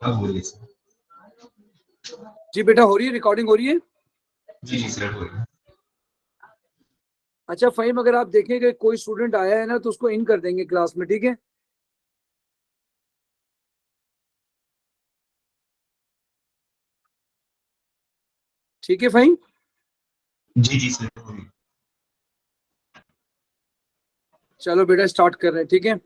अब हो रही है सर। जी बेटा हो रही है, रिकॉर्डिंग हो रही है। जी जी सर, हो रही है। अच्छा फ़हीम, अगर आप देखेंगे कोई स्टूडेंट आया है ना तो उसको इन कर देंगे क्लास में, ठीक है। ठीक है फ़हीम। जी जी सर, हो रही है। चलो बेटा स्टार्ट कर रहे हैं, ठीक है।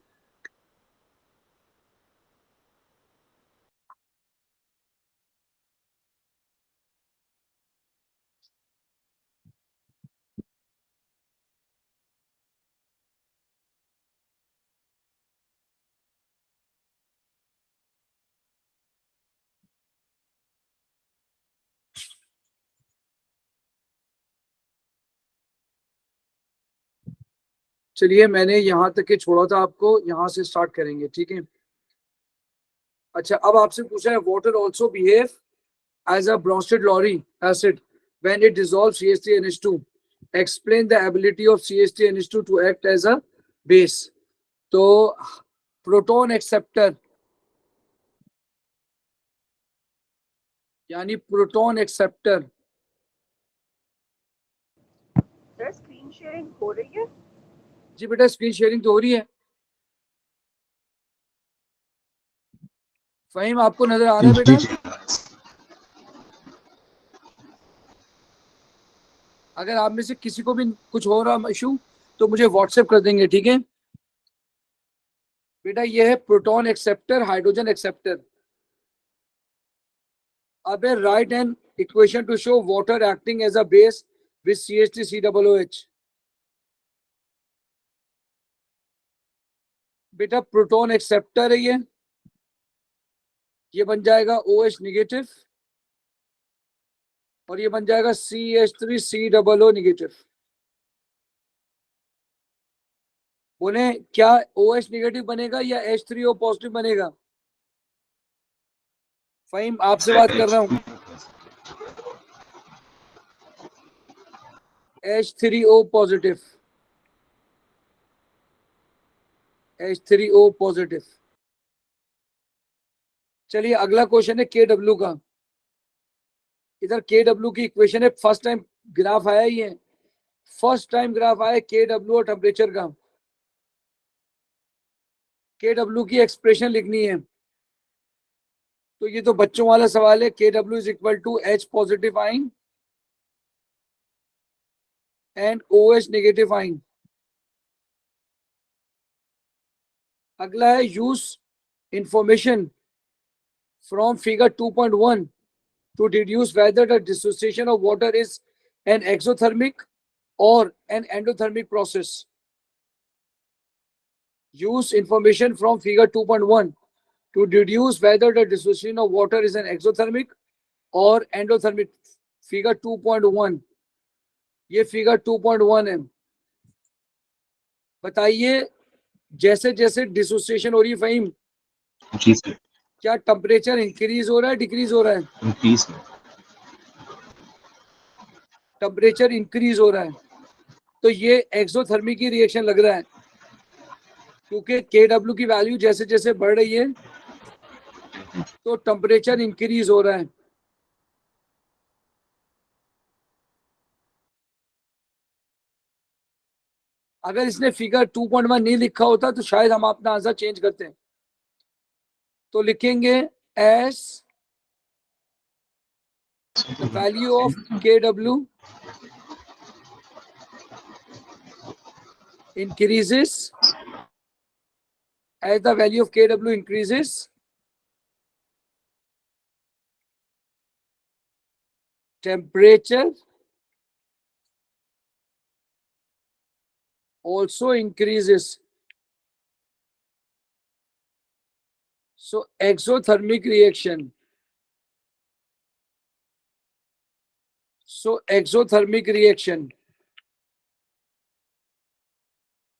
चलिए मैंने यहाँ तक के छोड़ा था आपको, यहाँ से स्टार्ट करेंगे, ठीक है। अच्छा अब आपसे पूछा है water also behave as a Bronsted Lowry acid when it dissolves CH3NH2. Explain the ability of CH3NH2 to act as a base. तो प्रोटॉन एक्सेप्टर यानी proton acceptor. Sir screen sharing हो रही है? जी बेटा स्क्रीन शेयरिंग तो हो रही है। फ़हीम आपको नजर आ रहा है जी बेटा? जी। अगर आप में से किसी को भी कुछ हो रहा इशू तो मुझे व्हाट्सएप कर देंगे, ठीक है बेटा। ये है प्रोटॉन एक्सेप्टर, हाइड्रोजन एक्सेप्टर। अब write an equation to show water acting as a base with CH3COOH। बेटा प्रोटॉन एक्सेप्टर है ये बन जाएगा OH निगेटिव और ये बन जाएगा CH3COO निगेटिव। बोले क्या OH निगेटिव बनेगा या H3O पॉजिटिव बनेगा? फ़हीम आपसे बात कर रहा हूँ। H3O positive, H3O positive. चलिए अगला क्वेश्चन है KW का। इधर KW की इक्वेशन है, फर्स्ट टाइम ग्राफ आया ही है, फर्स्ट टाइम ग्राफ आया KW और टेम्परेचर का। KW की एक्सप्रेशन लिखनी है तो ये तो बच्चों वाला सवाल है। KW is equal to H positive ion and OH negative ion. अगला है use information from figure 2.1 to deduce whether the dissociation of water is an exothermic or an endothermic process. Use information from figure 2.1 to deduce whether the dissociation of water is an exothermic or endothermic. Figure 2.1, ये figure 2.1 है। बताइए जैसे जैसे dissociation हो रही है फ़हीम, जी sir. क्या temperature increase हो रहा है डिक्रीज हो रहा है? इंक्रीज में। टेम्परेचर इंक्रीज हो रहा है तो ये एक्सोथर्मिक की रिएक्शन लग रहा है, क्योंकि KW की वैल्यू जैसे जैसे बढ़ रही है तो टेम्परेचर इंक्रीज हो रहा है। अगर इसने फिगर 2.1 नहीं लिखा होता तो शायद हम अपना आंसर चेंज करते हैं। तो लिखेंगे S the value of KW increases, as the value of KW increases, temperature also increases. So exothermic reaction. So exothermic reaction.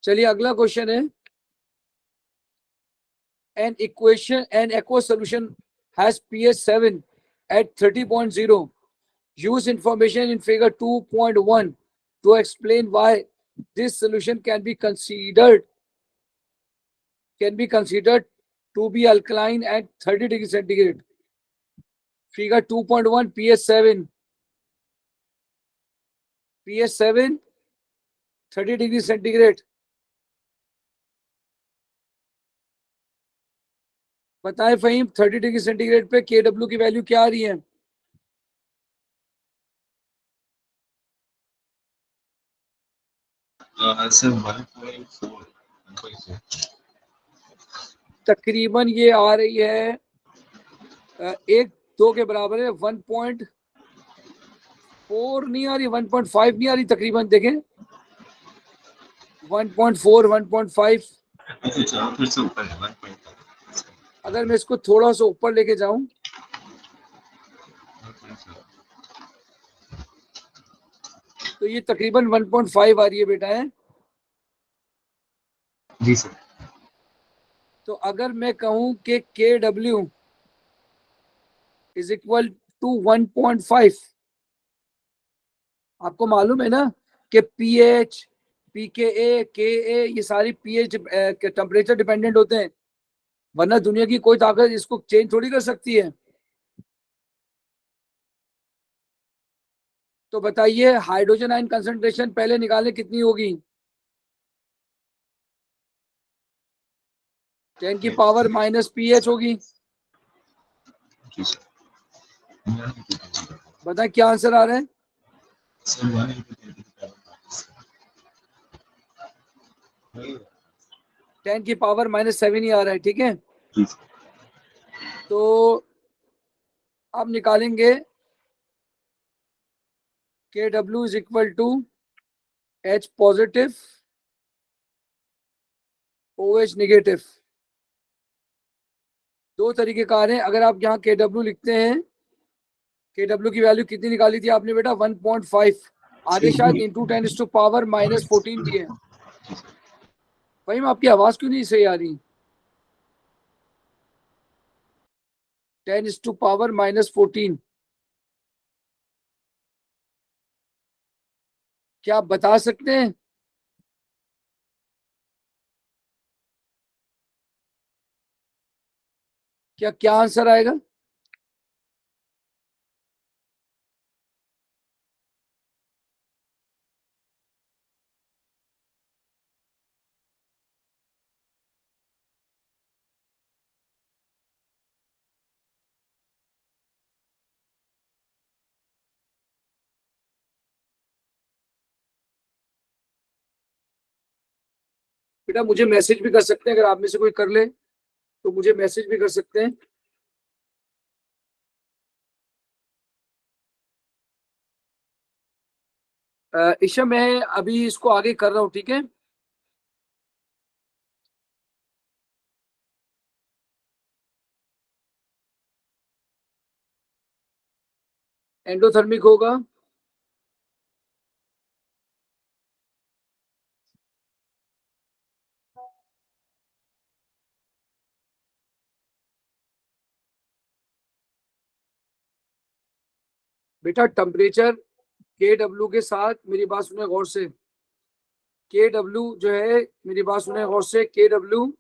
चलिए अगला क्वेश्चन है, an equation, an aqueous solution has pH 7 at 30.0. Use information in figure 2.1 to explain why this solution can be considered to be alkaline at 30 degree centigrade. Figure 2.1 PS7 30 degree centigrade. बताएं Faheem, 30 degree centigrade पे KW की value क्या आ रही है? Sir 1.4 तकरीबन ये आ रही है 1-2 के बराबर है। 1.4 नहीं आ रही, 1.5 नहीं आ रही, तकरीबन देखें 1.4 1.5। अच्छा फिर से ऊपर है 1.5। अगर मैं इसको थोड़ा सा ऊपर लेके जाऊं तो ये तकरीबन 1.5 आ रही है बेटा है। जी सर। तो अगर मैं कहूं कि KW इज इक्वल टू 1.5, आपको मालूम है ना कि pH, pKa, Ka ये सारी pH टेम्परेचर डिपेंडेंट होते हैं, वरना दुनिया की कोई ताकत इसको चेंज थोड़ी कर सकती है। तो बताइए हाइड्रोजन आयन कंसंट्रेशन पहले निकालें कितनी होगी? 10 की पावर माइनस pH होगी। जी सर। बताएं क्या आंसर आ रहा है? सर 1 10 की पावर -7 ही आ रहा है, ठीक है। जी सर। तो अब निकालेंगे KW is equal to H positive OH negative. दो तरीके कार हैं। अगर आप यहाँ KW लिखते हैं, KW की वैल्यू कितनी निकाली थी आपने बेटा? 1.5। आगे शायद इंटू 10⁻⁻14 भी है। भाई मैं आपकी आवाज क्यों नहीं सही आ रही? 10⁻⁻14। क्या आप बता सकते हैं? क्या क्या आंसर आएगा? बेटा मुझे मैसेज भी कर सकते हैं, अगर आप में से कोई कर ले तो मुझे मैसेज भी कर सकते हैं। ईशा मैं अभी इसको आगे कर रहा हूँ, ठीक है। एंडोथर्मिक होगा। बेटा टेम्परेचर KW के साथ, मेरी बात सुने गौर से, KW जो है, मेरी बात सुने गौर से, KW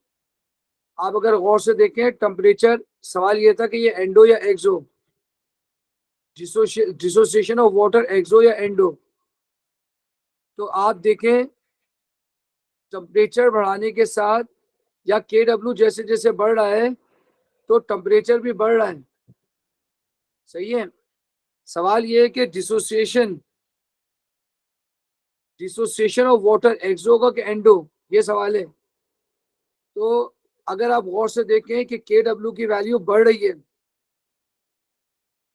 आप अगर गौर से देखें टेम्परेचर, सवाल ये था कि ये एंडो या एक्सो, डिसोसिएशन ऑफ वाटर एक्सो या एंडो। तो आप देखें टेम्परेचर बढ़ाने के साथ या KW जैसे जैसे बढ़ रहा है तो टेम्परेचर भी बढ़ रहा है, सही है। सवाल ये है कि डिसोसिएशन ऑफ वाटर एक्सो होगा कि एंडो, ये सवाल है। तो अगर आप गौर से देखें कि KW की वैल्यू बढ़ रही है,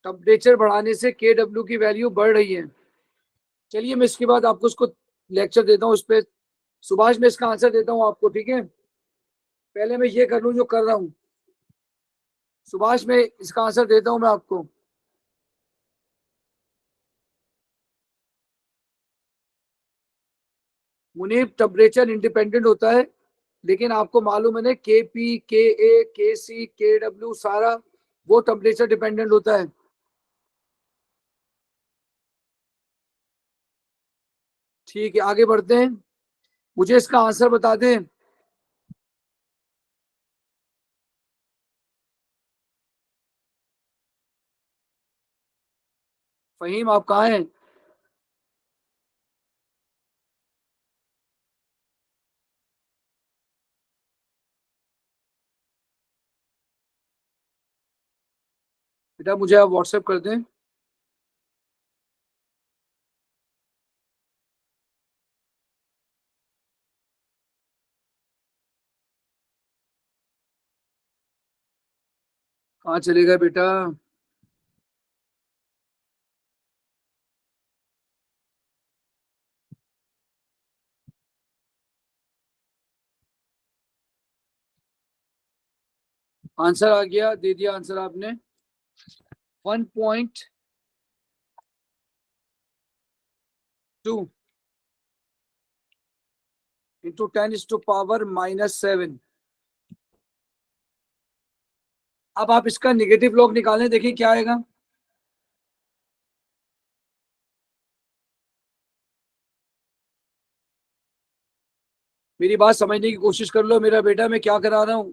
टेम्परेचर बढ़ाने से KW की वैल्यू बढ़ रही है। चलिए मैं इसके बाद आपको उसको लेक्चर देता हूँ उस पर। सुभाष मैं इसका आंसर देता हूँ आपको, ठीक है। पहले मैं ये कर लूँ जो कर रहा हूँ। सुभाष में इसका आंसर देता हूँ मैं आपको। मुनीब टेम्परेचर इंडिपेंडेंट होता है, लेकिन आपको मालूम है ना KP KA KC KW सारा वो टेम्परेचर डिपेंडेंट होता है। ठीक है आगे बढ़ते हैं, मुझे इसका आंसर बता दें। फहीम आप कहाँ हैं? बेटा मुझे आप व्हाट्सएप कर दें। कहाँ चले गए बेटा? आंसर आ गया, दे दिया आंसर आपने। 1.2 इंटू 10⁻⁻7। अब आप इसका निगेटिव लॉग निकालें, देखिए क्या आएगा। मेरी बात समझने की कोशिश कर लो मेरा बेटा, मैं क्या करा रहा हूं।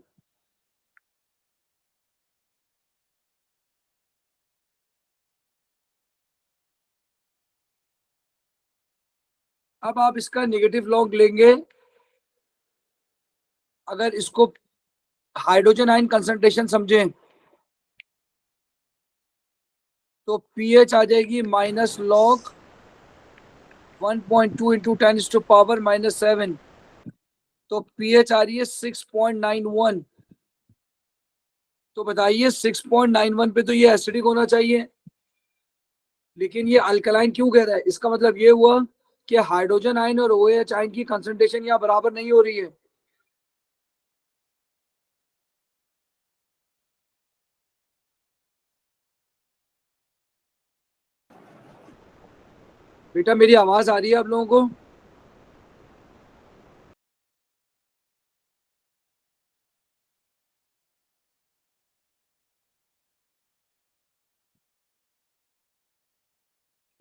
अब आप इसका निगेटिव लॉग लेंगे, अगर इसको हाइड्रोजन आयन कंसंट्रेशन समझें तो पीएच आ जाएगी -log 1.2 इंटू 10⁻⁻7। तो पीएच आ रही है 6.91। तो बताइए 6.91 पे तो ये एसिडिक होना चाहिए, लेकिन ये अल्कलाइन क्यों कह रहा है? इसका मतलब ये हुआ कि हाइड्रोजन आयन और ओएच आयन की कंसंट्रेशन यहाँ बराबर नहीं हो रही है। बेटा मेरी आवाज आ रही है आप लोगों को?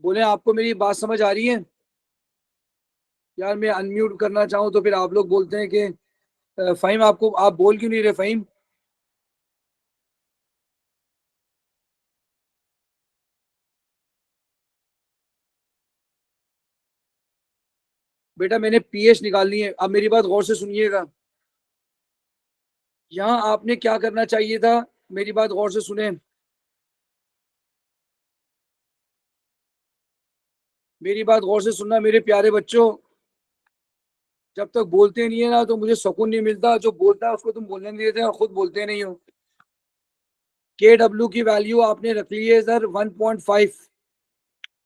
बोले आपको मेरी बात समझ आ रही है? यार मैं अनम्यूट करना चाहूँ तो फिर आप लोग बोलते हैं कि फहीम आपको, आप बोल क्यों नहीं रहे फहीम? बेटा मैंने पीएच निकालनी है, अब मेरी बात गौर से सुनिएगा। यहाँ आपने क्या करना चाहिए था, मेरी बात गौर से सुने। मेरी बात गौर से सुनना मेरे प्यारे बच्चों। जब तक बोलते नहीं है ना तो मुझे सुकून नहीं मिलता। जो बोलता है उसको तुम बोलने नहीं देते और खुद बोलते नहीं हो। के डब्ल्यू की वैल्यू आपने रख ली है सर 1.5।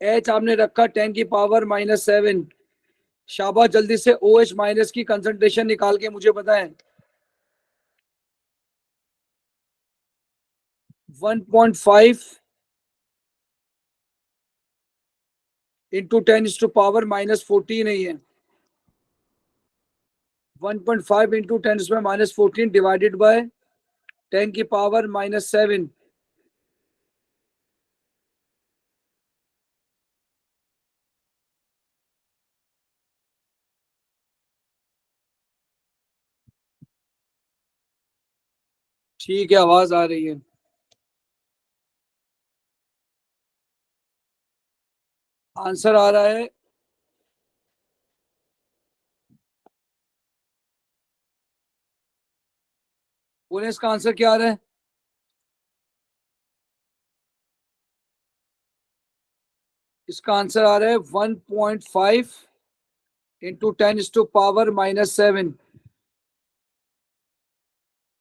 एच आपने रखा 10⁻⁻7। शाबाश, जल्दी से ओ एच माइनस की कंसंट्रेशन निकाल के मुझे बताएं। 1.5 इंटू 10⁻⁻14 नहीं है, 1.5 इंटू 10⁻⁻14 डिवाइडेड बाय 10⁻⁻7। ठीक है, आवाज आ रही है। आंसर आ रहा है। बोले इसका आंसर क्या आ रहा है? इसका आंसर आ रहा है 1.5 इंटू 10⁻⁻7।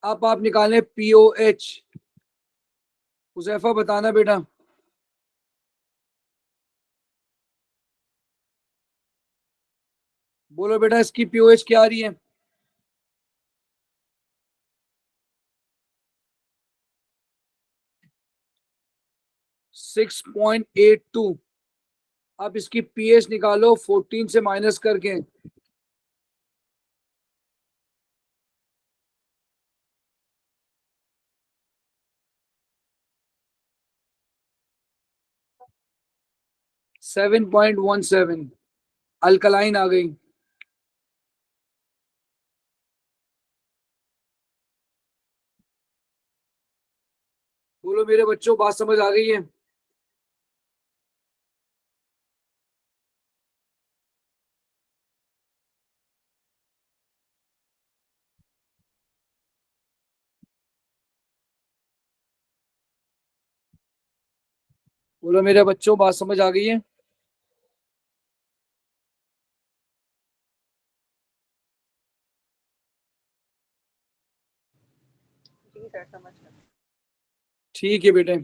अब आप निकालें पीओ एच। हुजैफा बताना बेटा। बोलो बेटा इसकी पीओ एच क्या आ रही है? 6.82। अब इसकी पीएच निकालो 14 से माइनस करके। 7.17। अल्कलाइन आ गई। बोलो मेरे बच्चों, बात समझ आ गई है? बोलो मेरे बच्चों, बात समझ आ गई है? जी सर, समझ गया। ठीक है बेटे।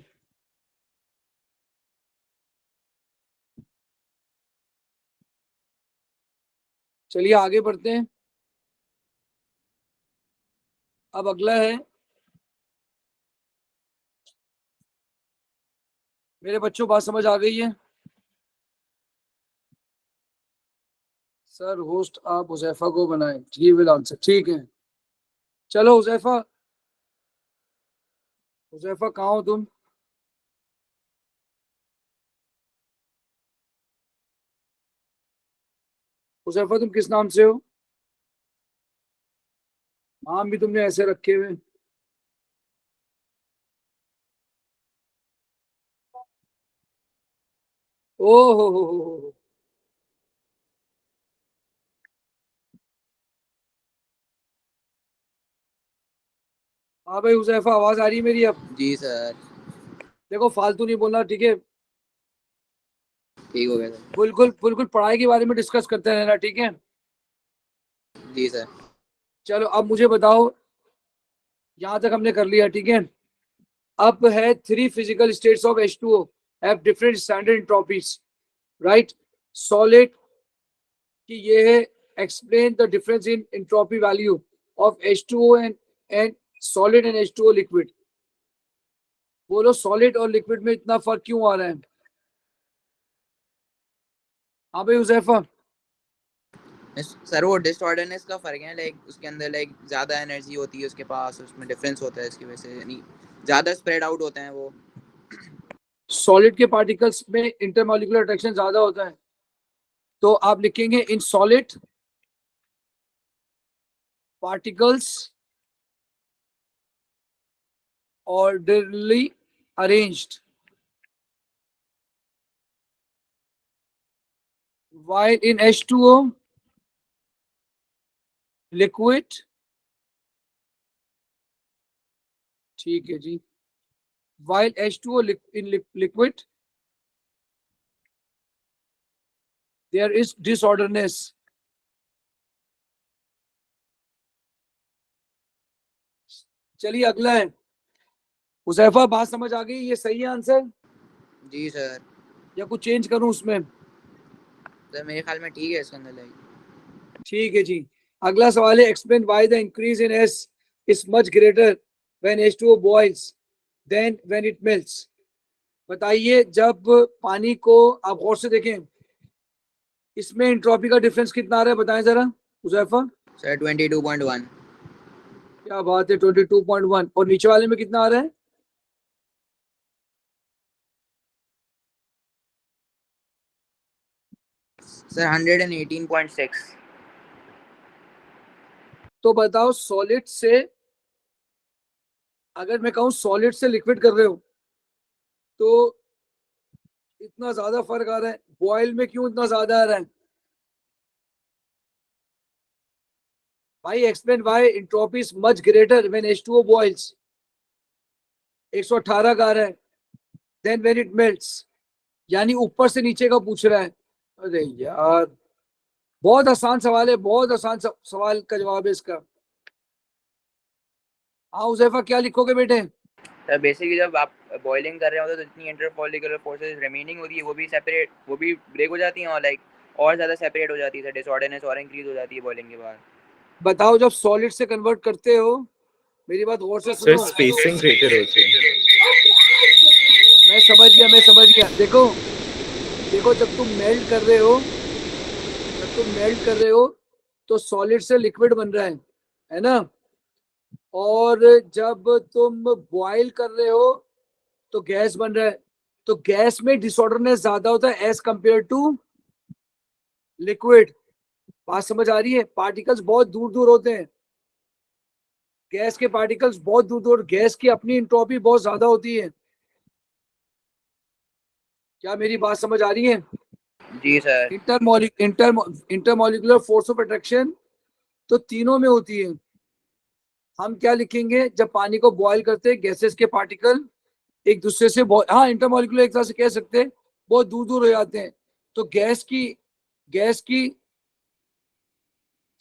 चलिए आगे बढ़ते हैं। अब अगला है, मेरे बच्चों बात समझ आ गई है? सर होस्ट आप हुजैफा को बनाएं, ही विल आंसर। ठीक है, चलो हुजैफा, हुजैफा कहाँ हो तुम? हुजैफा तुम किस नाम से हो? नाम भी तुमने ऐसे रखे हुए। ओ हो। हाँ भाई हुजैफा, आवाज आ रही है मेरी अब? जी सर। देखो फालतू नहीं बोलना, ठीक है? ठीक हो गया सर। बिल्कुल बिल्कुल पढ़ाई के बारे में डिस्कस करते रहना, ठीक है? जी सर। चलो अब मुझे बताओ, यहां तक हमने कर लिया, ठीक है? अब है three physical states of H2O have different standard entropies, right? Solid कि ये है, explain the difference in entropy value of H2O and solid and H2O liquid. बोलो सॉलिड और लिक्विड में इतना फर्क क्यों आ रहा है? हाँ भाई हुजैफा। सर वो डिसऑर्डरनेस का फर्क है, लाइक उसके अंदर लाइक ज़्यादा एनर्जी होती है उसके पास, उसमें डिफरेंस होता है, इसकी वजह से यानी ज़्यादा स्प्रेड आउट होते हैं वो। सॉलिड के पार्टिकल्स में इंटरमॉलिक्यूलर अट्रैक्शन ज्यादा होता है, तो आप लिखेंगे in solid particles orderly arranged, while in H2O liquid, ठीक है जी, while H2O in liquid there is disorderness। चलिए अगला है, हुजैफा बात समझ आ गई? ये सही है आंसर जी सर। या कुछ चेंज करूं उसमें? सर मेरे ख्याल में ठीक है इसके अंदर लाइक। ठीक है जी। अगला सवाल है, explain why the increase in S is much greater when H2O boils than when it melts. बताइए, जब पानी को आप गौर से देखें, इसमें एंट्रोपी का डिफरेंस कितना आ रहा है, बताएं जरा हुजैफा। सर 22.1। क्या बात है, 22.1। और नीचे वाले में कितना आ रहा है? सर 118.6। तो बताओ सॉलिड से, अगर मैं कहूं सॉलिड से लिक्विड कर रहे हो तो इतना ज्यादा फर्क आ रहा है, बॉयल में क्यों इतना ज्यादा आ रहा है? भाई explain why entropy is much greater when H2O boils. 118 का आ रहा है, देन व्हेन इट मेल्ट्स, यानी ऊपर से नीचे का पूछ रहा है। अरे यार, बहुत आसान सवाल है, बहुत आसान सवाल का जवाब है इसका। हाँ हुजैफा, क्या लिखोगे बेटे? सर बेसिकली जब आप बॉइलिंग कर रहे होते हैं तो जितनी इंटरफॉलिकुलर फोर्सेस रिमेनिंग होती है वो भी सेपरेट, वो भी ब्रेक हो जाती हैं और लाइक और ज़्यादा सेपरेट हो जाती है, डिसऑर्डरनेस और इंक्रीज हो जाती है बॉइलिंग के बाद। बताओ, जब सॉलिड से कन्वर्ट करते हो, मेरी बात गौर से सर सुनो। स्पेसिंग ग्रेटर होती है। मैं समझ गया, मैं समझ गया। देखो देखो, जब तुम मेल्ट कर रहे हो, जब तुम मेल्ट कर रहे हो तो सॉलिड से लिक्विड बन रहा है ना? और जब तुम बॉयल कर रहे हो तो गैस बन रहा है। तो गैस में डिसऑर्डरनेस ज्यादा होता है एज कंपेयर टू लिक्विड। बात समझ आ रही है? पार्टिकल्स बहुत दूर दूर होते हैं, गैस के पार्टिकल्स बहुत दूर दूर, गैस की अपनी एंट्रोपी बहुत ज्यादा होती है। क्या मेरी बात समझ आ रही है? जी sir. Intermolecular force of attraction तो तीनों में होती है। हम क्या लिखेंगे, जब पानी को बॉयल करते हैं गैसेस के पार्टिकल एक दूसरे से बहुत, हाँ इंटरमोलिकुलर एक तरह से कह सकते हैं, बहुत दूर दूर हो जाते हैं। तो गैस की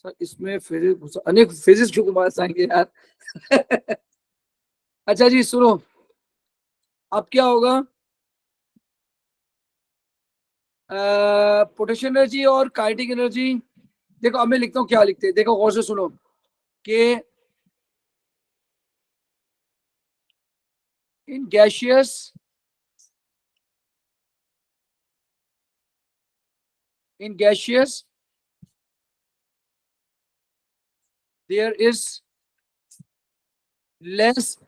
सर इसमें फिजिक्स अनेक फिजिक्स क्यों मार्क्स आएंगे यार। अच्छा जी सुनो, अब क्या होगा, पोटेंशियल एनर्जी और काइनेटिक एनर्जी। देखो अब मैं लिखता हूँ क्या लिखते हैं, देखो गौर से सुनो कि इन gaseous there is less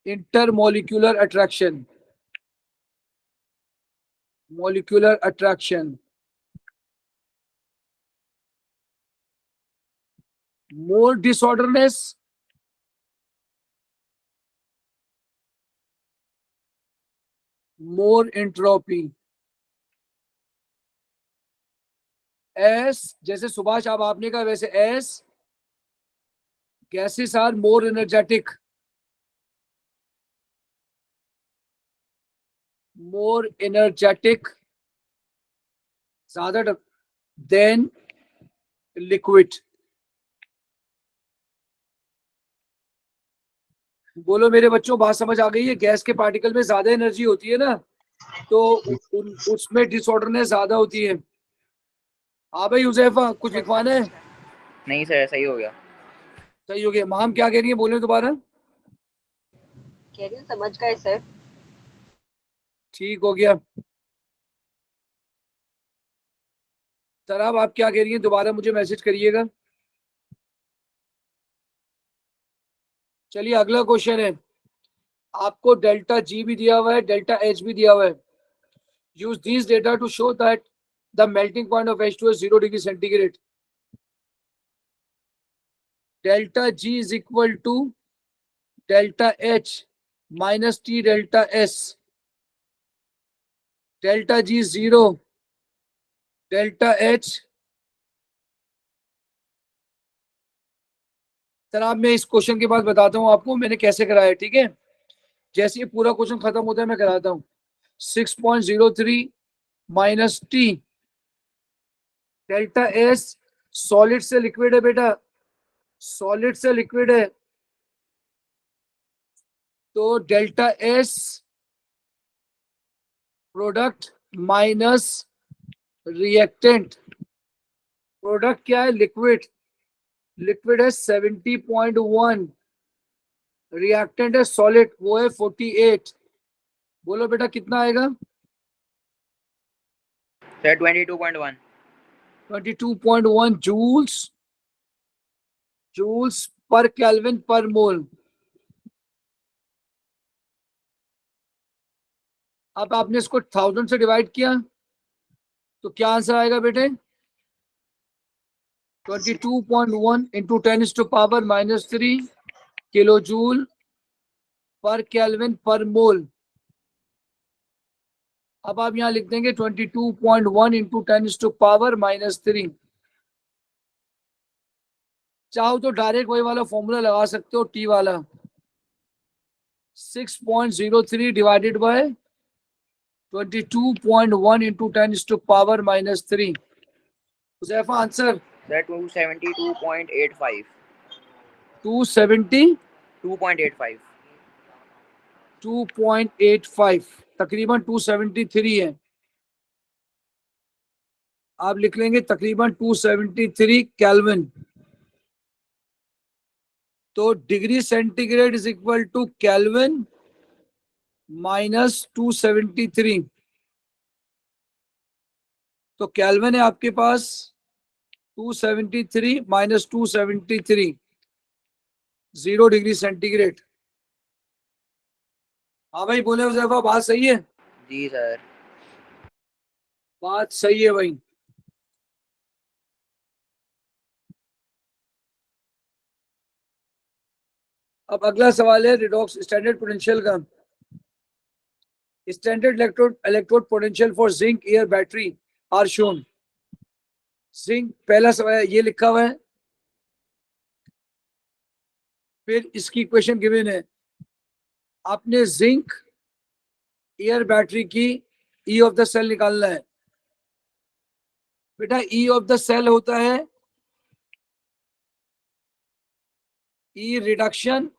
intermolecular attraction, molecular attraction, more disorderness, more entropy। S जैसे सुभाष आप आपने कहा वैसे S gases are more energetic, more energetic ज्यादा than liquid। बोलो मेरे बच्चों बात समझ आ गई है, गैस के पार्टिकल में ज्यादा एनर्जी होती है ना, तो उसमें डिसऑर्डरनेस ज्यादा होती है। हाँ भाई हुजैफा कुछ लिखवाना है? नहीं सर सही हो गया। सही हो गया। माम क्या कह रही है, बोले दोबारा। कह रही हूँ समझ गए सर। ठीक हो गया। तराब आप क्या कह रही है, दोबारा मुझे मैसेज करिएगा। चलिए अगला क्वेश्चन है, आपको डेल्टा जी भी दिया हुआ है, डेल्टा एच भी दिया हुआ है। Use this data to show that the melting point of H2 is 0 degree centigrade. Delta G is equal to delta H minus T delta S. Delta G 0, delta H. जनाब मैं इस question के बाद बताता हूँ आपको मैंने कैसे कराया, ठीक है। जैसे ये पूरा क्वेश्चन खत्म होता है मैं कराता हूँ। 6.03 minus T delta S, solid से लिक्विड है बेटा, सॉलिड से लिक्विड है, तो delta S product minus reactant. Product क्या है, लिक्विड, लिक्विड है 70.1, रिएक्टेंट है सॉलिड वो है 48। बोलो बेटा कितना आएगा? Sir 22.1। 22.1 joules, joules per kelvin per mole. अब आपने इसको 1000 से डिवाइड किया तो क्या आंसर आएगा बेटे? 22.1 इंटू 10⁻⁻³ किलो जूल पर केल्विन पर मोल। अब आप यहां लिख देंगे 22.1 इंटू 10⁻⁻³ चाहो तो डायरेक्ट वही वाला फॉर्मूला लगा सकते हो, टी वाला। 6.03 divided by 22.1 into 10⁻⁻³ Huzaifa answer sir 272.85। 270 2.85। 2.85 तकरीबन 273 है। आप लिख लेंगे तकरीबन 273 केल्विन। तो degree centigrade is equal to kelvin minus 273। तो केल्विन है आपके पास 273 माइनस 273, 0 डिग्री सेंटीग्रेड। हाँ भाई बोले हुजैफा बात सही है? जी सर। बात सही है भाई। अब अगला सवाल है रिडॉक्स स्टैंडर्ड पोटेंशियल का। Standard electrode potential for zinc air battery are shown. Zinc पहला सवाल ये लिखा हुआ है, फिर इसकी इक्वेशन गिवन है, आपने जिंक एयर बैटरी की ई ऑफ द सेल निकालना है। बेटा ई ऑफ द सेल होता है ई रिडक्शन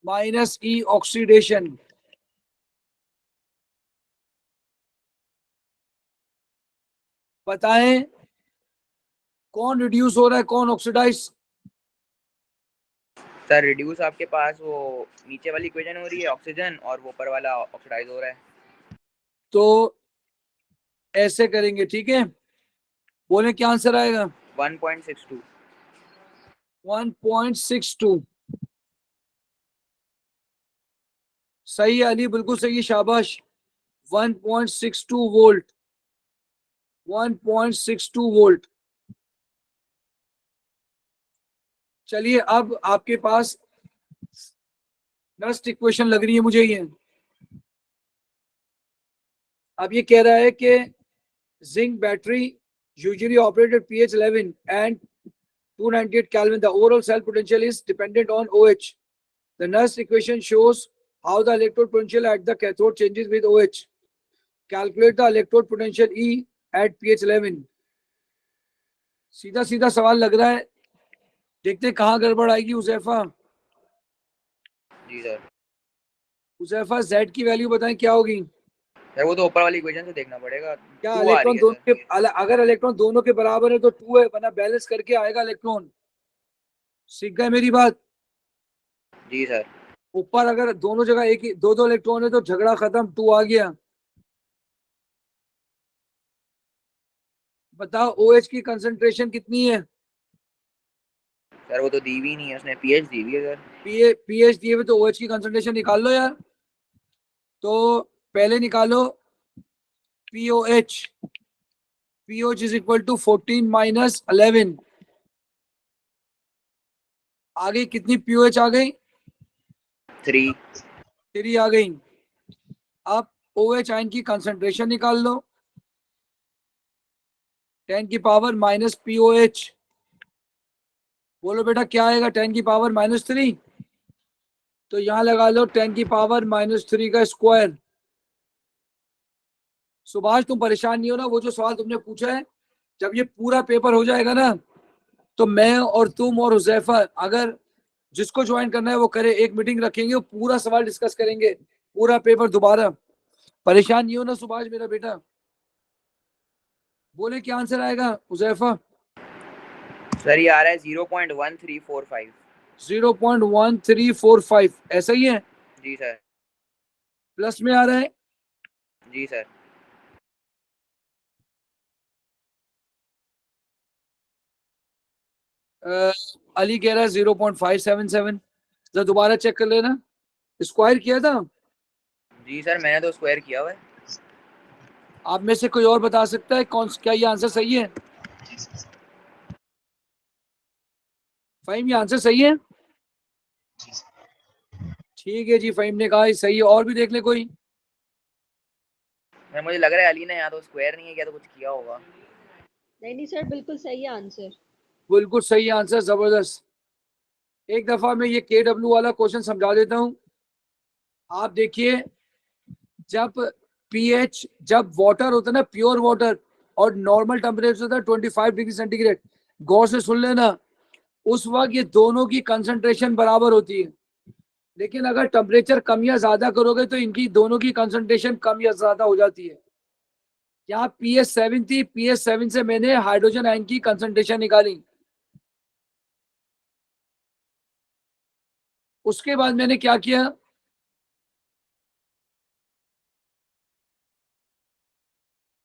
माइनस ई ऑक्सीडेशन। बताएं कौन रिड्यूस हो रहा है, कौन ऑक्सीडाइज? सर रिड्यूस आपके पास वो नीचे वाली इक्वेशन हो रही है ऑक्सीजन, और वो ऊपर वाला ऑक्सीडाइज हो रहा है। तो ऐसे करेंगे, ठीक है? बोले क्या आंसर आएगा? 1.62। 1.62 सही है अली, बिल्कुल सही है, शाबाश। 1.62 वोल्ट, 1.62 वोल्ट। चलिए अब आपके पास नेक्स्ट इक्वेशन लग रही है मुझे ये। अब ये कह रहा है कि zinc battery usually operated pH 11 and 298 Kelvin. The overall cell potential is dependent on OH. The next equation shows how the electrode potential at the cathode changes with OH. Calculate the electrode potential E at pH 11. सीधा सीधा सवाल लग रहा है, देखते कहाँ गड़बड़ आएगी। उजैफा, जी सर। उजैफा Z की वैल्यू बताएं क्या होगी? सर वो तो ऊपर वाली इक्वेशन से देखना पड़ेगा। क्या 2 आ इलेक्ट्रॉन रही है दोनों सर। के अगर इलेक्ट्रॉन दोनों के बराबर है तो 2 है, वरना बैलेंस करके आएगा इलेक्ट्रॉन। सीख गए मेरी बात? जी सर। ऊपर अगर दोनों जगह एक ही दो दो इलेक्ट्रॉन है तो झगड़ा खत्म, 2 आ गया। बताओ OH की कंसंट्रेशन कितनी है? सर वो तो दी हुई नहीं है, उसने पीएच दी हुई है सर। पीएच दिए हुए, तो OH की कंसंट्रेशन निकाल लो यार। तो पहले निकालो POH। POH is equal to 14 माइनस 11। आ गई कितनी POH आ गई? 3। 3 आ गई। अब OH आयन की कंसंट्रेशन निकाल लो, 10 की पावर माइनस POH। बोलो बेटा क्या आएगा 10 की पावर माइनस 3? तो यहां लगा लो 10 की पावर माइनस 3 का स्क्वायर। सुभाष तुम परेशान नहीं हो ना, वो जो सवाल तुमने पूछा है, जब ये पूरा पेपर हो जाएगा ना, तो मैं और तुम और हुजैफा, अगर जिसको ज्वाइन करना है वो करे, एक मीटिंग रखेंगे, वो पूरा सवाल डिस्कस करेंगे, पूरा पेपर दोबारा। परेशान नहीं हो ना सुभाष मेरा बेटा? बोले क्या आंसर आएगा हुजैफा? सर ये आ रहा है 0.1345। 0.1345 ऐसा ही है? जी सर। प्लस में आ रहा है? जी सर। अली कह रहा है 0.577। जरा दोबारा चेक कर लेना, स्क्वायर किया था? जी सर मैंने तो स्क्वायर किया हुआ है। आप में से कोई और बता सकता है कौन, क्या ये आंसर सही है? फहीम ये आंसर सही है? ठीक है जी, फहीम ने कहा ये सही है। और भी देख ले कोई। मैं मुझे लग रहा है अली ने या तो स्क्वायर नहीं है, क्या तो कुछ किया होगा। नहीं नहीं सर, बिल्कुल सही है आंसर। बिल्कुल सही आंसर, जबरदस्त। एक दफा मैं ये KW वाला क्वेश्चन समझा देता हूं। आप देखिए, जब पीएच, जब वाटर होता है ना, प्योर वाटर, और नॉर्मल टेम्परेचर होता है 25 डिग्री सेंटीग्रेड, गौर से सुन लेना, उस वक्त ये दोनों की कंसंट्रेशन बराबर होती है। लेकिन अगर टेम्परेचर कम या ज्यादा करोगे तो इनकी दोनों की कंसंट्रेशन कम या ज्यादा हो जाती है। यहाँ pH 7 थी, pH 7 से मैंने हाइड्रोजन आयन की कंसंट्रेशन निकाली। उसके बाद मैंने क्या किया,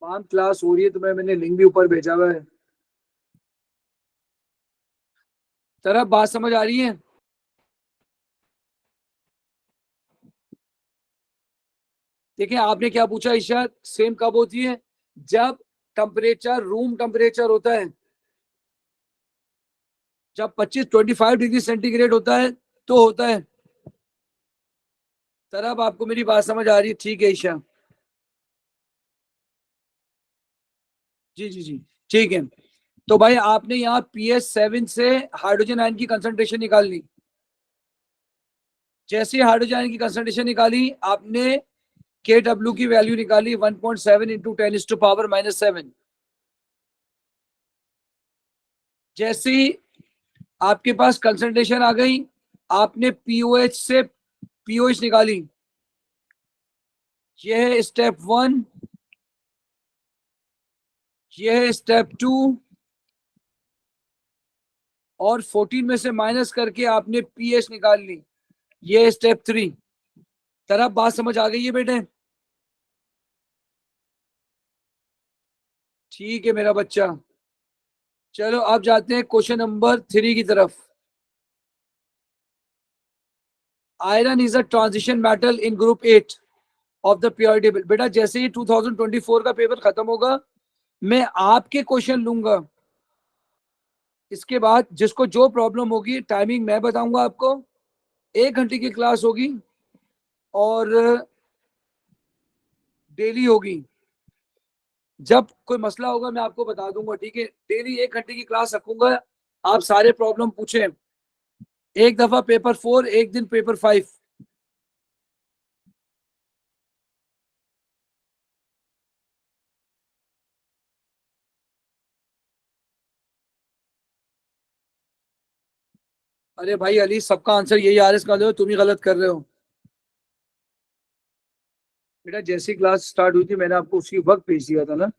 पाम क्लास हो रही है तो मैंने लिंक भी ऊपर भेजा हुआ है। तरफ बात समझ आ रही है? देखिए आपने क्या पूछा इशाद, सेम कब होती है? जब टेम्परेचर रूम टेम्परेचर होता है, जब 25 डिग्री सेंटीग्रेड होता है तो होता है। तरफ आपको मेरी बात समझ आ रही है? ठीक है ईशा, जी जी जी, ठीक है। तो भाई आपने यहाँ pH7 से हाइड्रोजन आयन की कंसंट्रेशन निकाल ली। जैसे ही हाइड्रोजन आयन की कंसंट्रेशन निकाली, आपने Kw की वैल्यू निकाली 1.7 इंटू 10⁻⁻7। जैसे ही आपके पास कंसंट्रेशन आ गई, आपने पीओएच से पीओएच निकाली। यह है स्टेप 1, यह है स्टेप 2, और 14 में से माइनस करके आपने पीएच निकाल ली। ये स्टेप 3। तरफ बात समझ आ गई है बेटे? ठीक है मेरा बच्चा। चलो अब जाते हैं क्वेश्चन नंबर 3 की तरफ। Iron is a transition metal in group 8 of the purity table. बेटा जैसे ही 2024 का पेपर खत्म होगा, मैं आपके क्वेश्चन लूंगा। इसके बाद जिसको जो प्रॉब्लम होगी, टाइमिंग मैं बताऊंगा आपको। 1 घंटे की क्लास होगी और डेली होगी। जब कोई मसला होगा मैं आपको बता दूंगा, ठीक है? डेली 1 घंटे की क्लास रखूंगा। आप सारे प्रॉब्लम पूछें। एक दफा पेपर 4, एक दिन पेपर 5। अरे भाई अली, सबका आंसर यही आ रहा है, तुम ही गलत कर रहे हो। बेटा जैसी क्लास स्टार्ट हुई थी मैंने आपको उसी वक्त भेज दिया था ना।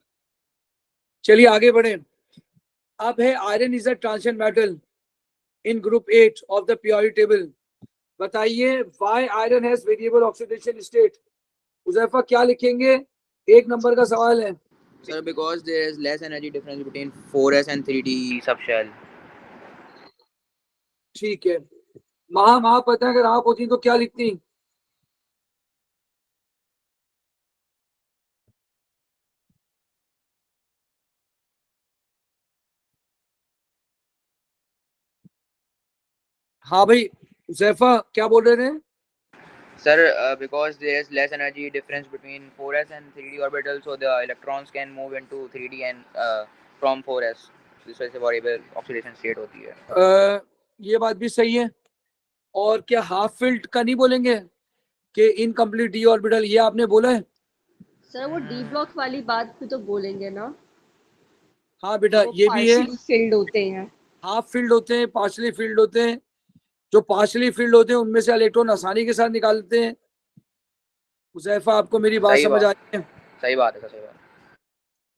चलिए आगे बढ़े। अब है iron is a transition metal in group 8 of the periodic table. बताइए why iron has variable oxidation state. Uzaifa क्या लिखेंगे? 1 नंबर का सवाल है। Sir, because there is less energy difference between 4s and 3d subshell. ठीक है। महा पता है, अगर आप होती तो क्या लिखती? हाँ भाई उजैफा क्या बोल रहे थे? Sir, because there is less energy difference between 4s and 3d orbital, so the electrons can move into 3d and from 4s. इस वजह से variable oxidation state होती है। ये बात भी सही है। और क्या हाफ फिल्ड का नहीं बोलेंगे कि इनकम्प्लीट डी ऑर्बिटल? ये आपने बोला है। सर वो डी ब्लॉक वाली बात भी तो बोलेंगे ना, हाँ कि बेटा वो ये भी है। पार्शियली फिल्ड होते हैं। हाफ फील्ड होते हैं, पार्शली फील्ड होते हैं। जो पार्शली फील्ड होते हैं उनमें से इलेक्ट्रॉन आसानी के साथ निकालते हैं। हुजैफा आपको मेरी बात सही समझ आ बात रही है? सही बात है सर, सही बात।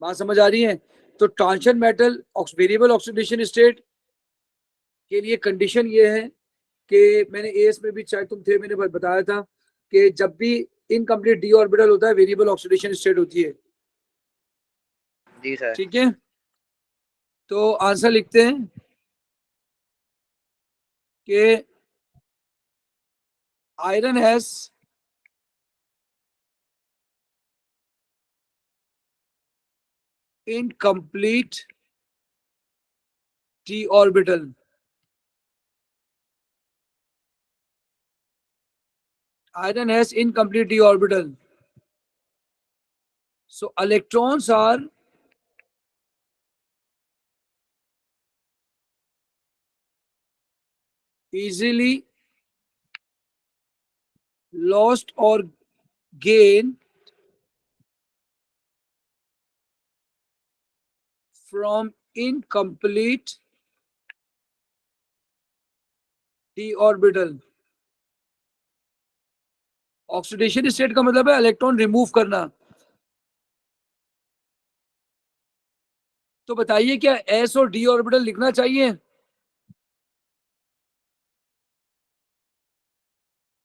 बात समझ आ रही है? तो transition metal variable oxidation state के लिए कंडीशन ये है कि मैंने एएस में भी, चाहे तुम थे, मैंने बताया था कि जब भी इनकम्प्लीट डी ऑर्बिटल होता है वेरिएबल ऑक्सीडेशन स्टेट होती है। जी सर। ठीक है, तो आंसर लिखते हैं कि iron has incomplete d orbital. Iron has incomplete d orbital. So electrons are easily lost or gained from incomplete d orbital. Oxidation state का मतलब है इलेक्ट्रॉन रिमूव करना। तो बताइए क्या एस और डी ऑर्बिटल लिखना चाहिए?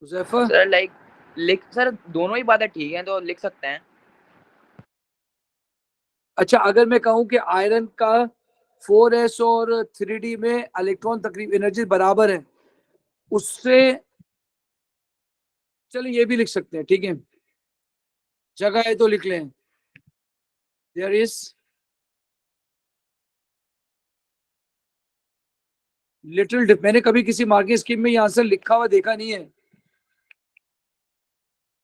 हुजैफा सर लाइक लिख सर, दोनों ही बातें ठीक हैं तो लिख सकते हैं। अच्छा, अगर मैं कहूं कि आयरन का 4s और 3d में इलेक्ट्रॉन तकरीब एनर्जी बराबर है, उससे चलिए ये भी लिख सकते हैं, ठीक है? जगह है तो लिख लें। देयर इज लिटिल मैंने कभी किसी मार्किंग स्कीम में ये आंसर लिखा हुआ देखा नहीं है।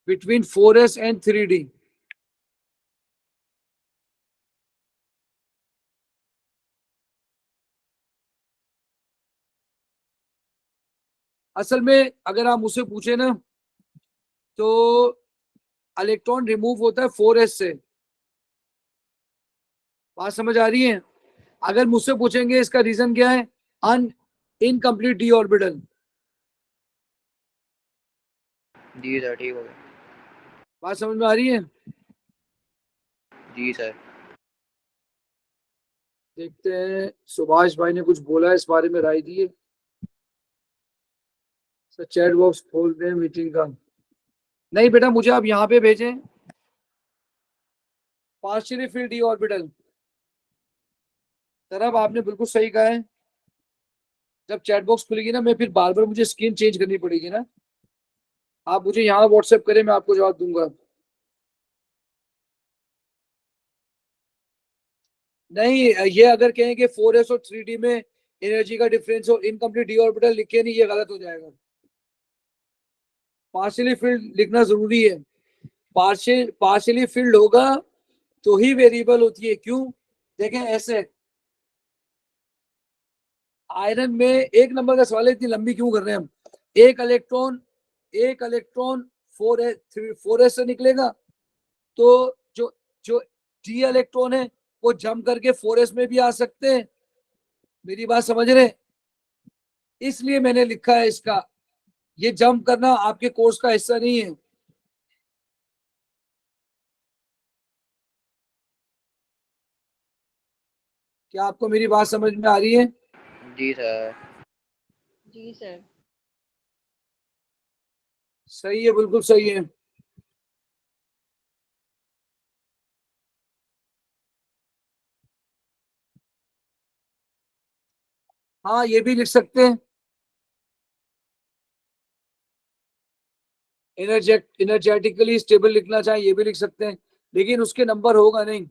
बिटवीन 4s एंड 3d असल में अगर आप मुझसे पूछे ना तो इलेक्ट्रॉन रिमूव होता है 4s से। बात समझ आ रही है? अगर मुझसे पूछेंगे इसका रीजन क्या है, अन इनकम्प्लीट डी ऑर्बिटल। जी सर, ठीक हो गया। बात समझ में आ रही है? जी सर। देखते हैं सुभाष भाई ने कुछ बोला है इस बारे में, राय दी है। सर चैट बॉक्स खोल दें मीटिंग का। नहीं बेटा, मुझे आप यहाँ पे भेजें पार्शियली फिल्ड डी ऑर्बिटल। तरफ आपने बिल्कुल सही कहा है। जब चैट बॉक्स खुलेगी ना, मैं फिर बार बार मुझे स्क्रीन चेंज करनी पड़ेगी ना। आप मुझे यहाँ व्हाट्सएप करें, मैं आपको जवाब दूंगा। नहीं, ये अगर कहें कि 4s और 3d में एनर्जी का डिफरेंस हो, इनकम्प्लीट डी ऑर्बिटल लिखे नहीं, ये गलत हो जाएगा। पार्शियली फिल्ड लिखना जरूरी है। पार्शियली फिल्ड होगा तो ही वेरिएबल होती है। क्यों? देखें ऐसे, आयरन में एक नंबर का सवाल है, इतनी लंबी क्यों कर रहे हैं हम। एक इलेक्ट्रॉन 4s से निकलेगा, तो जो जो डी इलेक्ट्रॉन है वो जंप करके 4s में भी आ सकते हैं। मेरी बात समझ रहे हैं? इसलिए मैंने लिखा है इसका। ये जंप करना आपके कोर्स का हिस्सा नहीं है। क्या आपको मेरी बात समझ में आ रही है? जी सर। जी सर। सही है, बिल्कुल सही है। हाँ, ये भी लिख सकते हैं। एनर्जेटिकली स्टेबल लिखना चाहे ये भी लिख सकते हैं, लेकिन उसके नंबर होगा नहीं।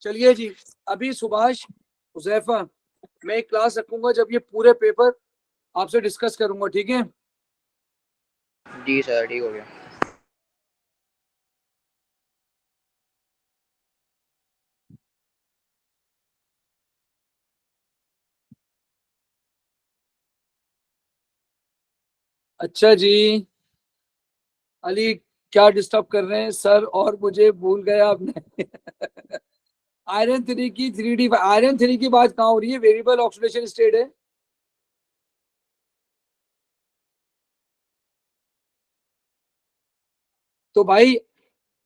चलिए जी, अभी सुभाष, हुजैफा, मैं एक क्लास रखूंगा जब ये पूरे पेपर आपसे डिस्कस करूंगा, ठीक है? जी सर, ठीक हो गया। अच्छा जी, अली क्या डिस्टर्ब कर रहे हैं सर, और मुझे भूल गया आपने। आयरन थ्री की बात कहाँ हो रही है? वेरिएबल ऑक्सीडेशन स्टेट है। तो भाई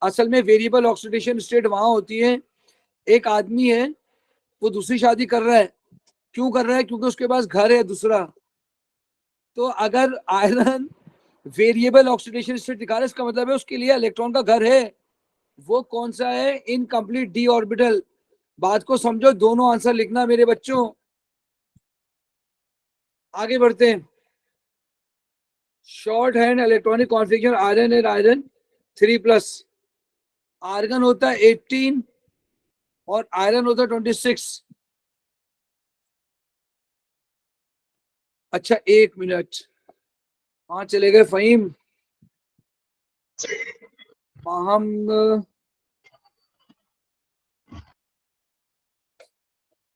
असल में वेरिएबल ऑक्सीडेशन स्टेट वहां होती है, एक आदमी है वो दूसरी शादी कर रहा है। क्यों कर रहा है? क्योंकि उसके पास घर है दूसरा। तो अगर आयरन वेरिएबल ऑक्सीडेशन स्टेट दिखा रहा है, इसका मतलब है उसके लिए इलेक्ट्रॉन का घर है। वो कौन सा है? Incomplete D orbital. बात को समझो, दोनों आंसर लिखना मेरे बच्चों। आगे बढ़ते हैं। Short hand electronic configuration iron and iron 3+। Argon होता है 18 और आयरन होता है 26। अच्छा, 1 मिनट। हाँ, चले गए फहीम। हम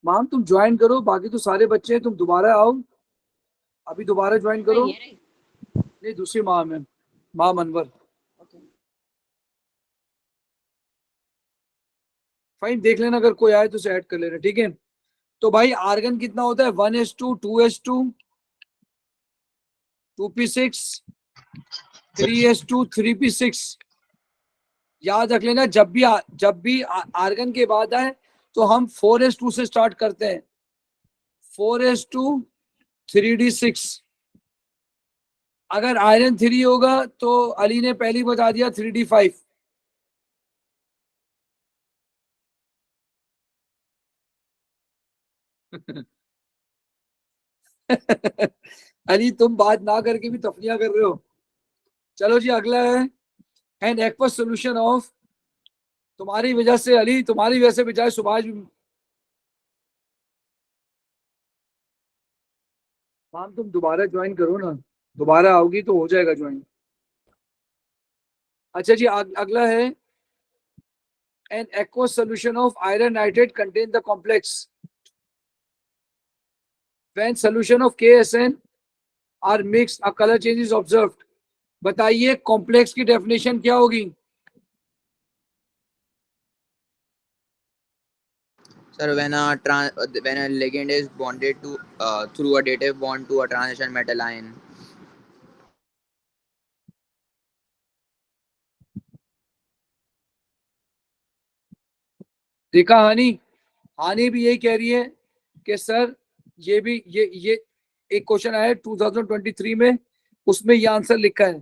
माम तुम ज्वाइन करो, बाकी तो सारे बच्चे हैं, तुम दोबारा आओ, अभी दोबारा ज्वाइन करो। ये रही। नहीं, दूसरी माम है, माम अनवर। ओके। फाइन, देख लेना अगर कोई आए तो उसे ऐड कर लेना, ठीक है? तो भाई आर्गन कितना होता है? 1s2 2s2 2p6 3s2 3p6। याद रख लेना, जब भी आर्गन के बाद आए तो हम 4s2 से स्टार्ट करते हैं। 4s2 3d6। अगर आयरन 3 होगा तो अली ने पहली बता दिया 3d5। अली तुम बात ना करके भी तफरिया कर रहे हो। चलो जी, अगला है एन एक्वस सोल्यूशन ऑफ। तुम्हारी वजह से अली, तुम्हारी वजह से बजाय सुभाष भी। मैम तुम दोबारा ज्वाइन करो ना, दोबारा आओगी तो हो जाएगा ज्वाइन। अच्छा जी, अगला है an aqueous solution of iron nitrate contain the complex. When solution of KSN are mixed, a color change is observed. बताइए कॉम्प्लेक्स की डेफिनेशन क्या होगी? Sir, when a ligand is bonded to through a dative bond to a transition metal ion. देखा हानि? हानि भी यही कह रही है कि सर ये भी ये एक क्वेश्चन आया 2023 में, उसमें ये आंसर लिखा है.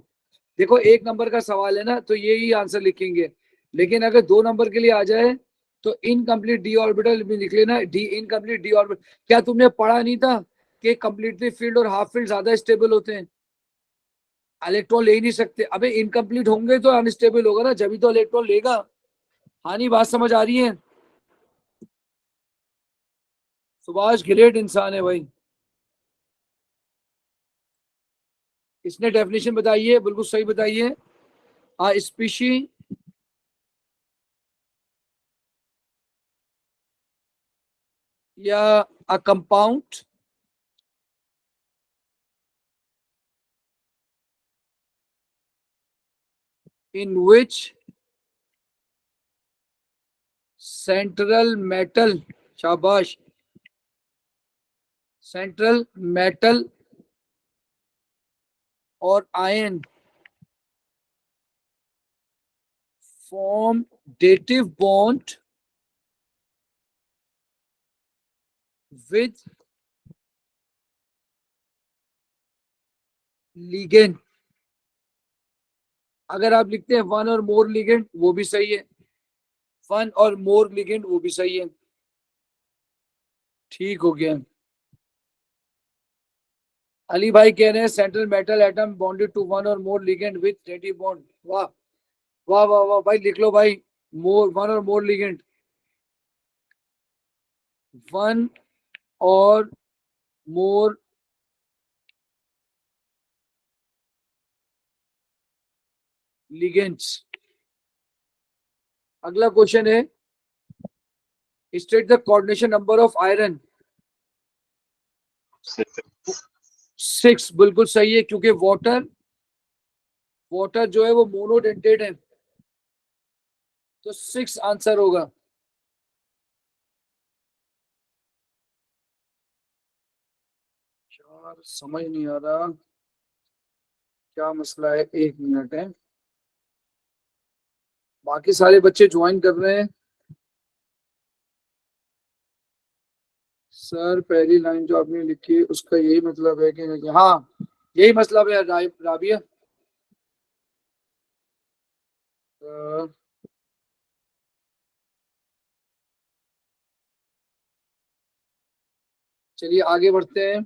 देखो एक नंबर का सवाल है ना, तो ये ही आंसर लिखेंगे. लेकिन अगर 2 नंबर के लिए आ जाए तो इनकम्प्लीट डी ऑर्बिटल भी लिख लेना. D incomplete D orbital. क्या तुमने पढ़ा नहीं था कि कंप्लीटली फील्ड और हाफ फील्ड ज्यादा स्टेबल होते हैं? इलेक्ट्रॉन ले ही नहीं सकते. अबे इनकम्प्लीट होंगे तो अनस्टेबल होगा ना, जब भी तो इलेक्ट्रॉन लेगा. हानि बात समझ आ रही है? सुभाष ग्रेट इंसान है भाई. इसने डेफिनेशन बताइए, बिल्कुल सही बताइए. स्पीशी या a compound in which central metal, शाबाश, central metal or ion form dative bond with ligand. अगर आप लिखते हैं वन और मोर लिगेंड, वो भी सही है. वन और मोर लिगेंड, वो भी सही है. ठीक हो गया. अली भाई कह रहे हैं central metal atom bonded to one और more ligand with dative bond. वाह वाह वाह वाह भाई, लिख लो भाई. मोर, वन और मोर लिगेंड, वन और मोर लिगेंड्स. अगला क्वेश्चन है, state the coordination number of iron. 6. बिल्कुल सही है, क्योंकि वाटर जो है वो मोनोडेंटेट है, तो 6 आंसर होगा. यार समझ नहीं आ रहा क्या मसला है. 1 मिनट है. बाकी सारे बच्चे ज्वाइन कर रहे हैं. सर पहली लाइन जो आपने लिखी है उसका यही मतलब है कि नहीं? हाँ यही मतलब है राबिया. चलिए आगे बढ़ते हैं.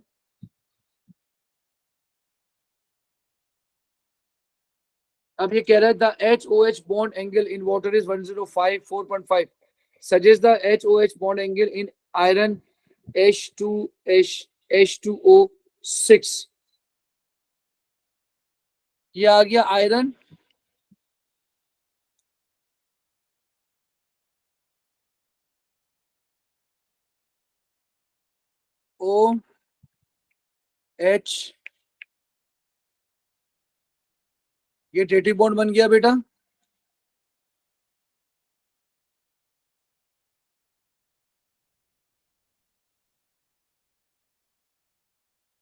अब ये कह रहा है the HOH bond angle in water is 105 4.5. Suggest the HOH bond angle in iron H2O6. ये आ गया आयरन. OH, ये डेटिव बॉन्ड बन गया बेटा.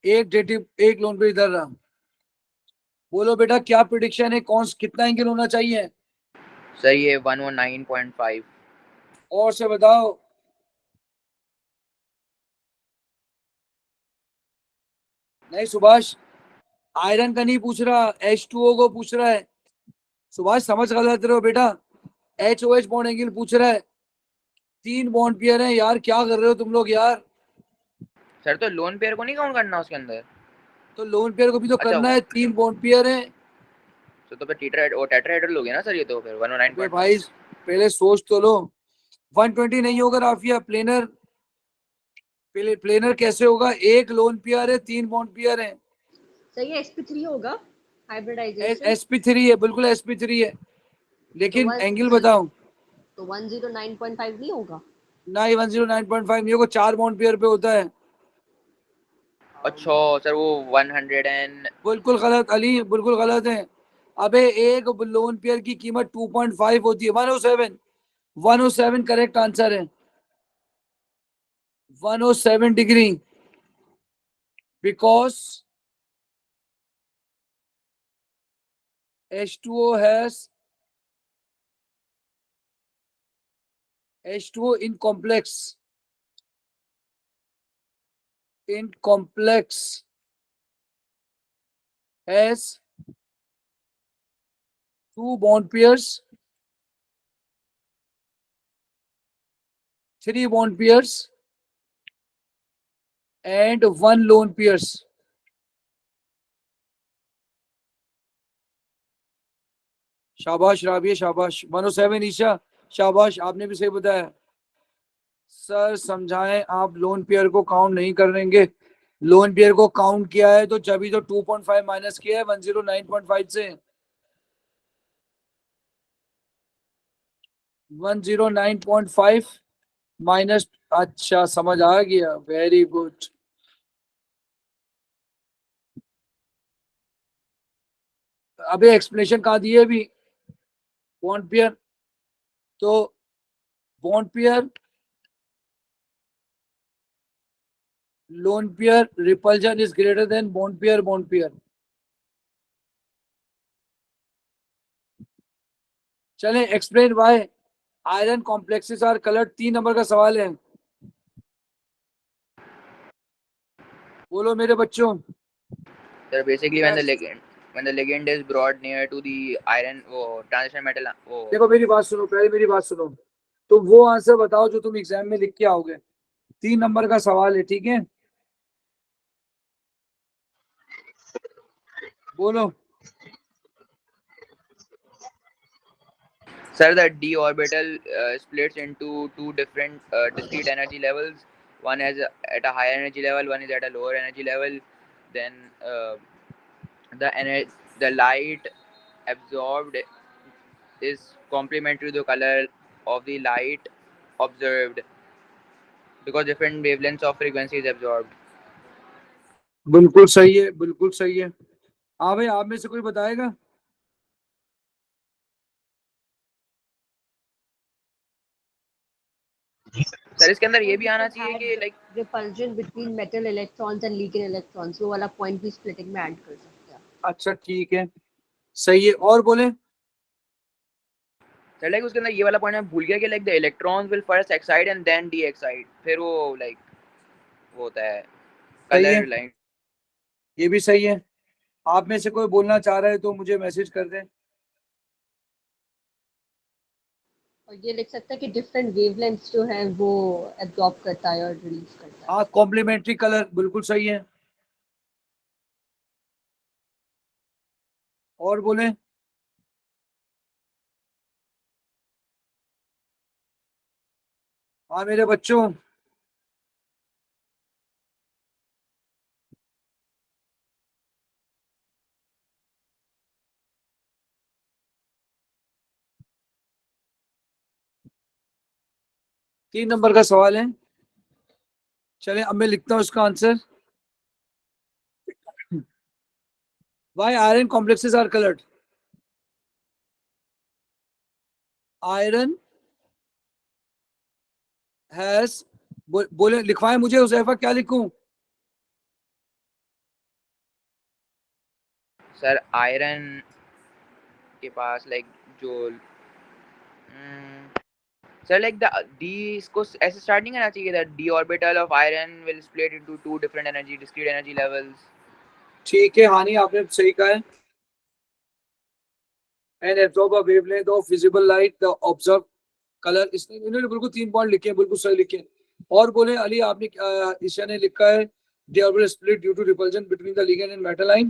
एक डेटिव, एक लोन पे इधर रहा. बोलो बेटा क्या प्रिडिक्शन है, कौन कितना एंगल होना चाहिए? सर ये 119.5. और से बताओ. नहीं सुभाष, आयरन का नहीं पूछ रहा, H2O को पूछ रहा है. सुभाष समझ गलत रहे हो बेटा. HOH बॉन्ड एंगल पूछ रहा है. 3 बॉन्ड पेयर है यार, क्या कर रहे हो तुम लोग यार? सर तो लोन पेयर को नहीं काउंट करना उसके अंदर? तो लोन पेयर को भी तो अच्छा, करना है. 3 बॉन्ड पेयर है. तो फिर टेट्राहेड्रल हो गया ना सर ये तो. फिर 109. भाई पहले सोच तो लो. 120 नहीं होगा राफिया. प्लेनर प्लेनर कैसे होगा? एक लोन पेयर है, 3 बॉन्ड पेयर है. सही है, sp3 होगा हाइब्रिडाइजेशन. sp3 है, बिल्कुल sp3 है. लेकिन एंगल बताओ. तो 109.5 नहीं होगा? ना 109.5 नहीं होगा, 4 बॉन्ड पेयर पे होता है. अच्छा सर वो 100 एंड बिल्कुल गलत अली, बिल्कुल गलत है। अबे एक लोन पेयर की कीमत 2.5 होती है। 107, 107 करेक्ट आंसर है। 107 degree, because H2O has H2O in complex has two bond pairs, three bond pairs, and one lone pairs. शाबाश राबिया, शाबाश। 107 ईशा, शाबाश, आपने भी सही बताया। सर समझाएं, आप लोन पेयर को काउंट नहीं करेंगे। लोन पेयर को काउंट किया है तो जब ही तो 2.5 माइनस किया है 109.5 से। 109.5 माइनस, अच्छा समझ आ गया, वेरी गुड। अबे एक्सप्लेनेशन कहाँ दी है अभी? बॉन्ड पेयर, तो bond pair, lone pair repulsion is greater than bond pair, bond pair. चलें, explain why iron complexes are coloured. 3 number का सवाल है, बोलो मेरे बच्चों। Sir basically Yes. when the ligand is brought near to the iron वो transition metal वो देखो मेरी बात सुनो, पहले मेरी बात सुनो। तो वो आंसर बताओ जो तुम एग्जाम में लिख के आओगे। 3 नंबर का सवाल है, ठीक है? बोलो। sir the d orbital splits into two different discrete energy levels. One is at a higher energy level, one is at a lower energy level. Then the light absorbed is complementary to the color of the light observed because different wavelengths of frequency is absorbed. बिल्कुल सही है, बिल्कुल सही है। हाँ भाई, आप में से कोई बताएगा? सर इसके अंदर और ये भी आना मतलब चाहिए है कि like repulsion between metal electrons and ligand electrons, वो वाला पॉइंट भी स्प्लिटिंग में ऐड कर सकते हैं। अच्छा ठीक है, सही है। और बोले। सर लाइक उसके अंदर ये वाला पॉइंट मैं भूल गया कि like the electrons will first excite and then de-excite, फिर वो लाइक वो होता है सही है, कलर लाइन। ये भी सही है। आप में से कोई बोलना चाह रहा है तो मुझे मैसेज कर दें। और ये लिख सकता है कि डिफरेंट वेवलेंथ्स जो है वो एब्जॉर्ब करता है और रिलीज करता है। हाँ, कॉम्प्लीमेंट्री कलर, बिल्कुल सही है। और बोले। हाँ मेरे बच्चों। 3 नंबर का सवाल है। चले अब मैं लिखता हूँ इसका answer. Why iron complexes are colored? Iron has, बोले लिखवाए मुझे उज़ैफा, क्या लिखूं? सर आयरन के पास लाइक जो सर लाइक द डी इसको ऐसे स्टार्ट नहीं करना चाहिए that D orbital of iron will split into two different energy discrete energy levels. ठीक है हानि, आपने सही कहा है। And absorb a wavelength of visible light the observe colour. इसने इन्होंने बिल्कुल 3 पॉइंट लिखे हैं, बिल्कुल सही लिखे हैं। और बोले अली, आपने ईशा ने लिखा है they orbital split due to repulsion between the ligand and metal ion,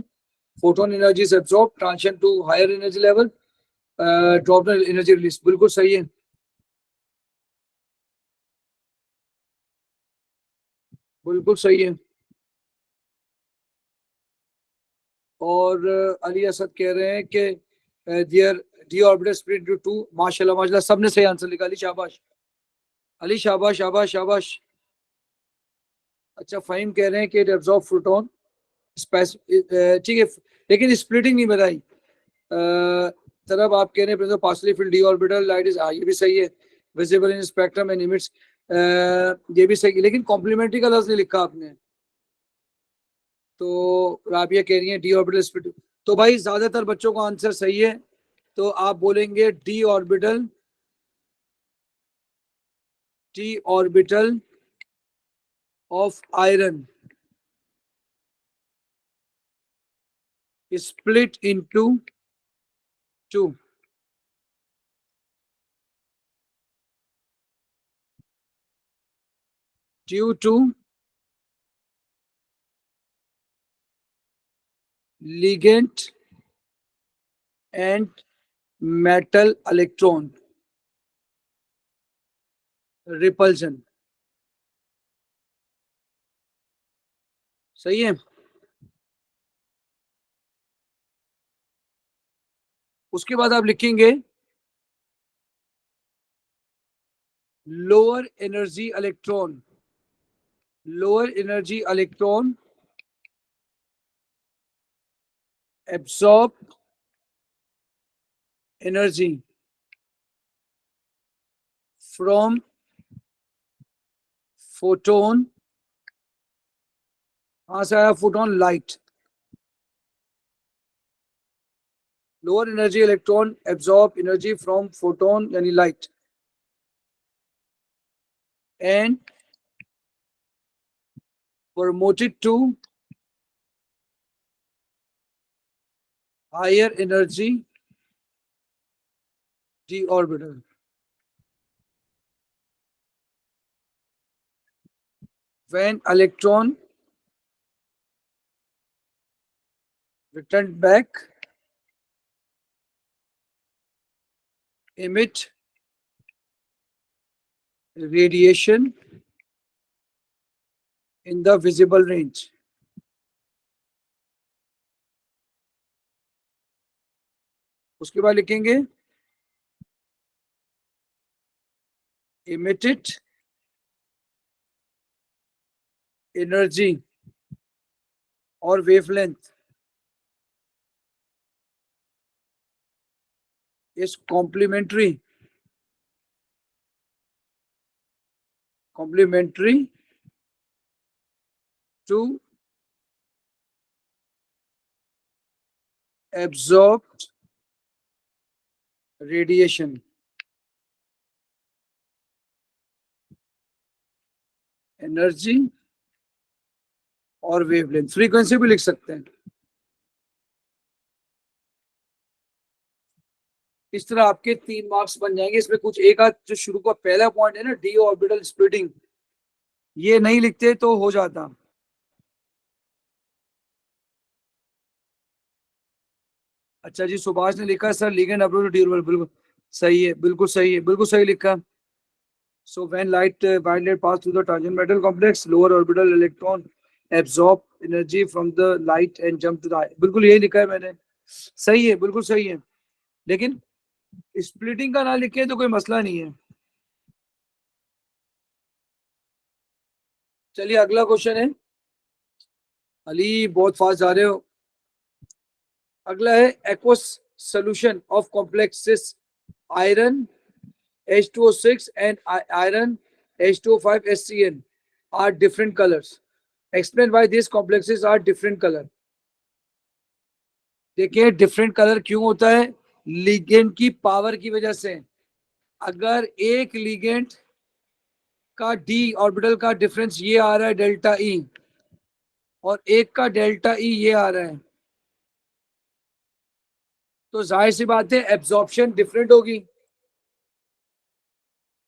photon energy is absorb, transition to higher energy level, drop the energy release. बिल्कुल सही है, बिल्कुल सही है। और अली असद कह रहे हैं कि their D orbital split due to, माशाल्लाह माशाल्लाह, सबने सही आंसर लिखा। अली शाबाश, अली शाबाश, शाबाश शाबाश। अच्छा फ़हीम कह रहे हैं कि इट एब्जॉर्ब फोटोन, ठीक है, लेकिन स्प्लिटिंग नहीं बताई। तरफ आप कह रहे हैं partially field D orbital light is, ये भी सही है, visible in spectrum and emits, ये भी सही है, लेकिन कॉम्प्लीमेंट्री का लफ्ज नहीं लिखा आपने। तो राबिया कह रही है डी ऑर्बिटल स्प्लिट, तो भाई ज्यादातर बच्चों का आंसर सही है, तो आप बोलेंगे D orbital, D orbital of iron split into two due to ligand and metal electron repulsion। सही है। उसके बाद आप लिखेंगे lower energy electron, lower energy electron absorb energy from photon, कहां से आया photon, light. Lower energy electron absorb energy from photon यानी light, and promoted to higher energy d orbital। When electron returned back, emit radiation in the visible range। उसके बाद लिखेंगे emitted energy और wavelength is complementary to absorbed radiation, energy और wavelength. Frequency भी लिख सकते हैं। इस तरह आपके 3 मार्क्स बन जाएंगे। इसमें कुछ एक आध जो शुरू का पहला पॉइंट है ना, डी ऑर्बिटल स्प्लिटिंग, ये नहीं लिखते तो हो जाता। अच्छा जी, सुभाष ने लिखा sir ligand approach D orbital, बिल्कुल सही है, बिल्कुल सही है, बिल्कुल सही लिखा। So when light pass through the tangent metal complex, lower orbital electron absorb energy from the light and jump to the high। बिल्कुल यही लिखा है मैंने, सही है, बिल्कुल सही है, लेकिन स्प्लिटिंग का ना लिखे तो कोई मसला नहीं है। चलिए अगला क्वेश्चन है। अली बहुत फास्ट जा रहे हो। अगला है aqueous solution of complexes iron H2O6 and iron H2O5 HCN are different colors. Explain why these complexes are different color। देखिए डिफरेंट कलर क्यों होता है, लिगेंड की पावर की वजह से। अगर एक लिगेंड का डी ऑर्बिटल का डिफरेंस ये आ रहा है डेल्टा ई, और एक का डेल्टा ई ये आ रहा है, तो जाहिर सी बात है एब्जॉर्प्शन डिफरेंट होगी,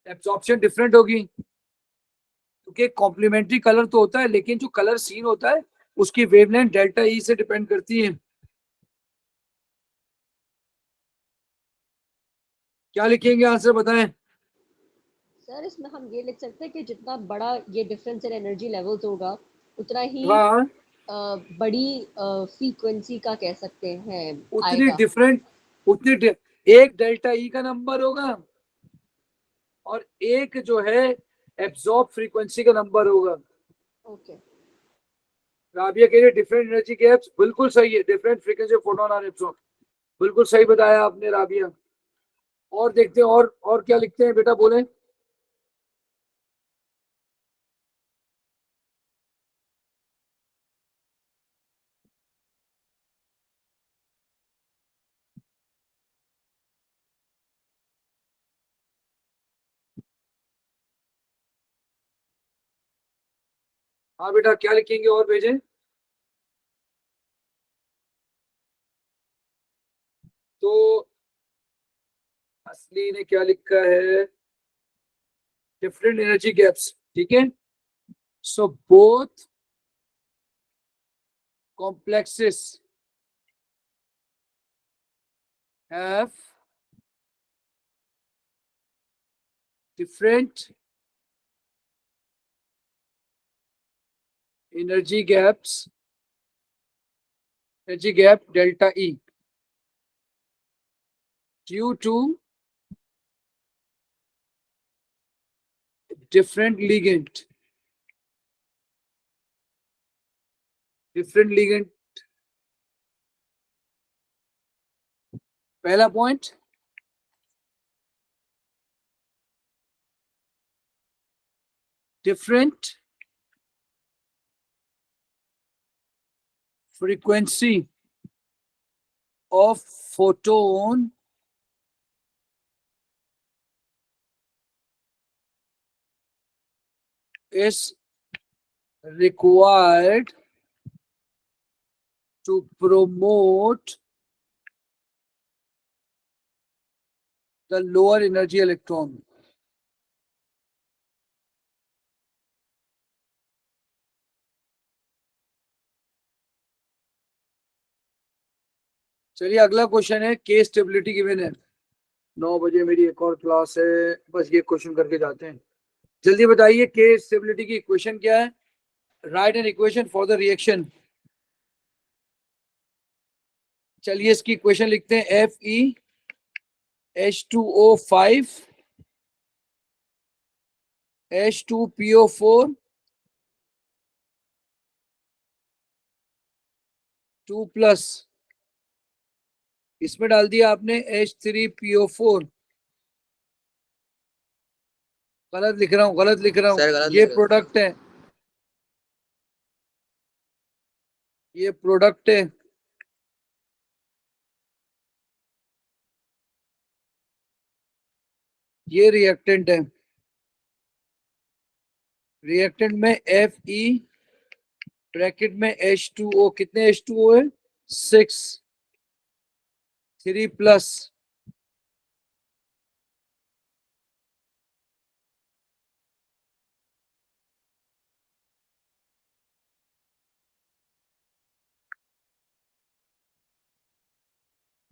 एब्जॉर्प्शन डिफरेंट होगी, क्योंकि कॉम्प्लीमेंट्री कलर तो होता है, लेकिन जो कलर सीन होता है उसकी वेवलेंथ डेल्टा ई से डिपेंड करती है। क्या लिखेंगे, आंसर बताएं। सर इसमें हम ये लिख सकते हैं कि जितना बड़ा ये डिफरेंस इन एनर्जी लेवल्स होगा, उतना ही हाँ, बड़ी फ्रीक्वेंसी का कह सकते हैं उतनी आएगा। डिफरेंट, एक डेल्टा ई का नंबर होगा और एक जो है एब्जॉर्ब फ्रीक्वेंसी का नंबर होगा। ओके राबिया कह रही है डिफरेंट एनर्जी गैप्स, बिल्कुल सही है, डिफरेंट फ्रीक्वेंसी फोटोन और इलेक्ट्रॉन, बिल्कुल सही बताया आपने राबिया। और देखते हैं और क्या लिखते हैं बेटा, बोले। हाँ बेटा क्या लिखेंगे और भेजें। तो असली ने क्या लिखा है, डिफरेंट एनर्जी गैप्स, ठीक है। So both complexes have different energy gaps, energy gap delta E due to different ligand, different ligand। पहला point, different frequency of photon is required to promote the lower energy electron। चलिए अगला question है, के stability given है। 9 बजे मेरी एक और क्लास है, बस ये क्वेश्चन करके जाते हैं। जल्दी बताइए के स्टेबिलिटी की इक्वेशन क्या है। Right an equation for the reaction. चलिए इसकी इक्वेशन लिखते हैं, FeH2O5 H2PO4 2+, इसमें डाल दिया आपने H3PO4। गलत लिख रहा हूँ, गलत लिख रहा सर हूँ, गलत ये लिख रहे हो। प्रोडक्ट है, ये प्रोडक्ट है, ये रिएक्टेंट है। रिएक्टेंट में Fe ब्रैकेट में H2O, कितने H2O है, 6, 3+,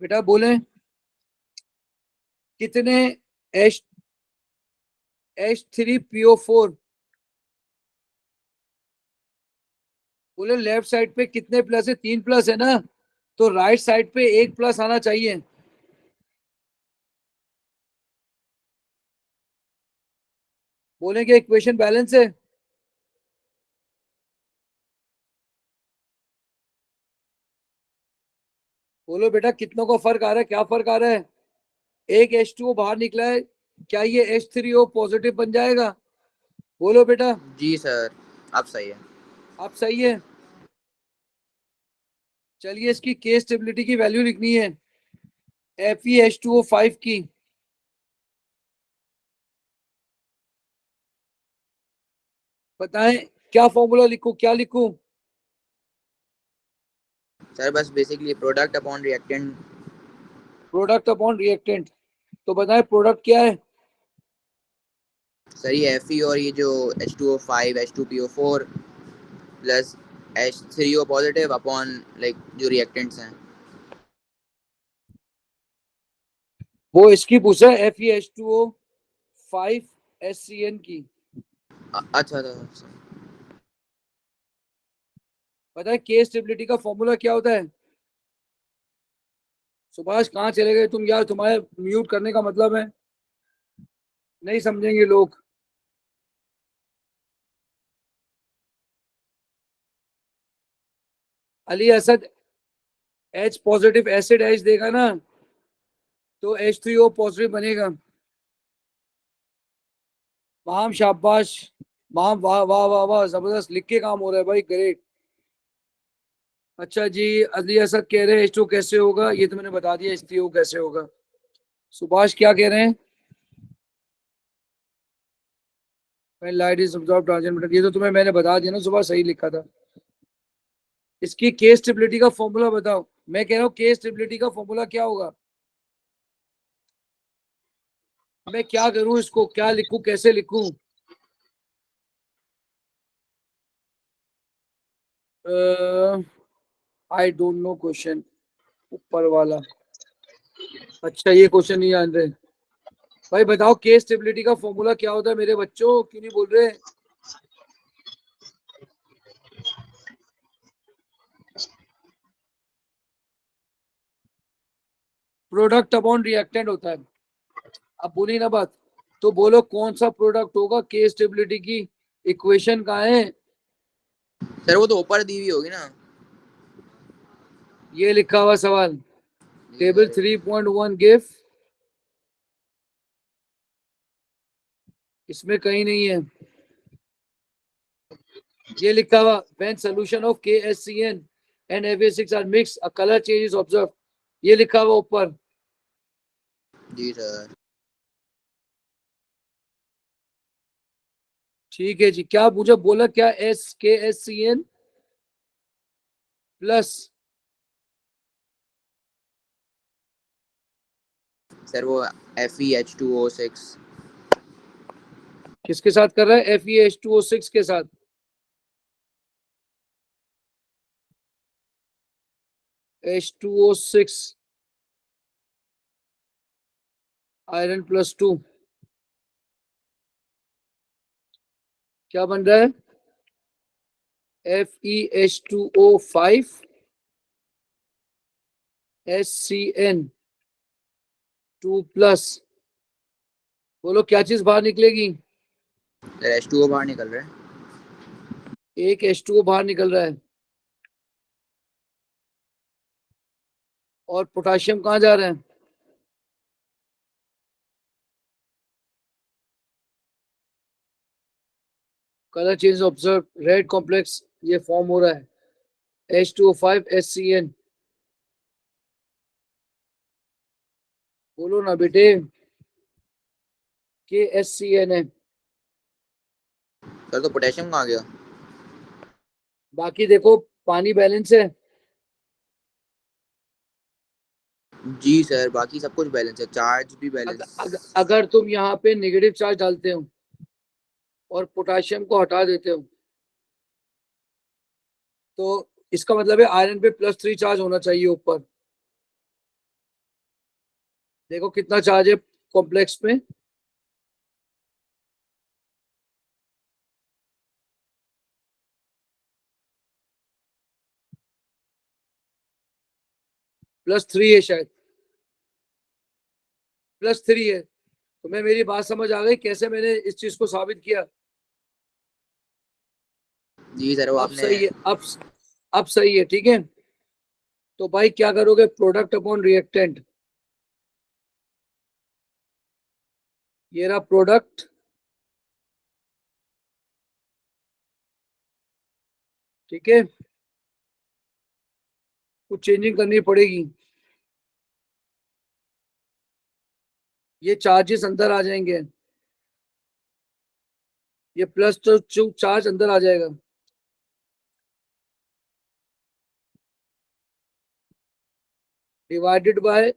बेटा बोले कितने H3PO4, बोले लेफ्ट साइड पे कितने प्लस है, 3+ है ना, तो राइट साइड पे 1+ आना चाहिए। बोलेंगे इक्वेशन बैलेंस है। बोलो बेटा कितनों का फर्क आ रहा है, क्या फर्क आ रहा है। एक H2O बाहर निकला है, क्या ये H3O पॉजिटिव बन जाएगा। बोलो बेटा। जी सर, अब सही है। आप सही है। चलिए इसकी के स्टेबिलिटी की वैल्यू लिखनी है, FeH2O5 की। बताएं क्या फॉर्मूला लिखूं, क्या लिखूं। सर बस basically product upon reactant. Product upon reactant, तो बताएं प्रोडक्ट क्या है। सर ये Fe और ये जो H2O5 H2PO4 plus H3O positive upon like जो रिएक्टेंट्स हैं। वो इसकी पूछा है, FeH2O5 की। अच्छा अच्छा। बताए के स्टेबिलिटी का फॉर्मूला क्या होता है। सुभाष कहाँ चले गए तुम यार, तुम्हारे म्यूट करने का मतलब है, नहीं समझेंगे लोग। Ali Asad H positive acid H देगा ना तो H3O पॉजिटिव बनेगा। माम शाबाश, माम वाह वाह वाह वाह, जबरदस्त लिख के काम हो रहा है भाई, ग्रेट। अच्छा जी, अली असद कह रहे हैं H2 कैसे होगा, ये तो मैंने बता दिया H3O कैसे होगा। सुभाष क्या कह रहे हैं? लाइट इज अब्सॉर्ब ट्रांसमिटेड, ये तो तुम्हें मैंने बता दिया ना, सुबह सही लिखा था। इसकी के स्टेबिलिटी का फॉर्मूला बताओ। मैं कह रहा हूँ के स्टेबिलिटी का फॉर्मूला क्या होगा। मैं क्या करूं, इसको क्या लिखूं, कैसे लिखूं? आई डोंट नो क्वेश्चन, ऊपर वाला। अच्छा ये क्वेश्चन नहीं जान रहे भाई, बताओ के स्टेबिलिटी का फॉर्मूला क्या होता है मेरे बच्चों, क्यों नहीं बोल रहे? प्रोडक्ट अपॉन रिएक्टेंट होता है। अब बोली ना बात, तो बोलो कौन सा प्रोडक्ट होगा, के स्टेबिलिटी की इक्वेशन कहाँ है? सर वो तो ऊपर दी हुई होगी ना। ये लिखा हुआ सवाल, जी टेबल सर। 3.1 गिव, इसमें कहीं नहीं है। ये लिखा हुआ when solution of KSCN and FA6 are mixed a color change is observed, ये लिखा हुआ ऊपर। जी सर। ठीक है जी, क्या मुझे बोला, क्या KSCN प्लस सर वो FeH2O6। किसके साथ कर रहा है? FeH2O6 के साथ। H2O6 आयरन +2 क्या बन रहा है? FeH2O5 HCN2+। बोलो क्या चीज बाहर निकलेगी? सर H2O बाहर निकल रहा है। एक H2O बाहर निकल रहा है, और पोटाशियम कहाँ जा रहा है? Colour change observe, red complex ये फॉर्म हो रहा है H2O5 HCN। बोलो ना बेटे, KSCN है। सर तो पोटेशियम कहाँ गया? बाकी देखो पानी बैलेंस है। जी सर, बाकी सब कुछ बैलेंस है, चार्ज भी बैलेंस। अगर तुम यहाँ पे नेगेटिव चार्ज डालते हो और पोटाशियम को हटा देते हो तो इसका मतलब है आयरन पे +3 चार्ज होना चाहिए ऊपर। देखो कितना चार्ज है कॉम्प्लेक्स में, +3 है शायद, +3 है। तुम्हें मेरी बात समझ आ गई कैसे मैंने इस चीज को साबित किया? जी सर वो अब आपने। सही है, अब सही है, ठीक है। तो भाई क्या करोगे, प्रोडक्ट अपॉन रिएक्टेंट, ये रहा प्रोडक्ट, ठीक है। कुछ चेंजिंग करनी पड़ेगी, ये चार्जेस अंदर आ जाएंगे, ये प्लस तो चार्ज अंदर आ जाएगा, divided by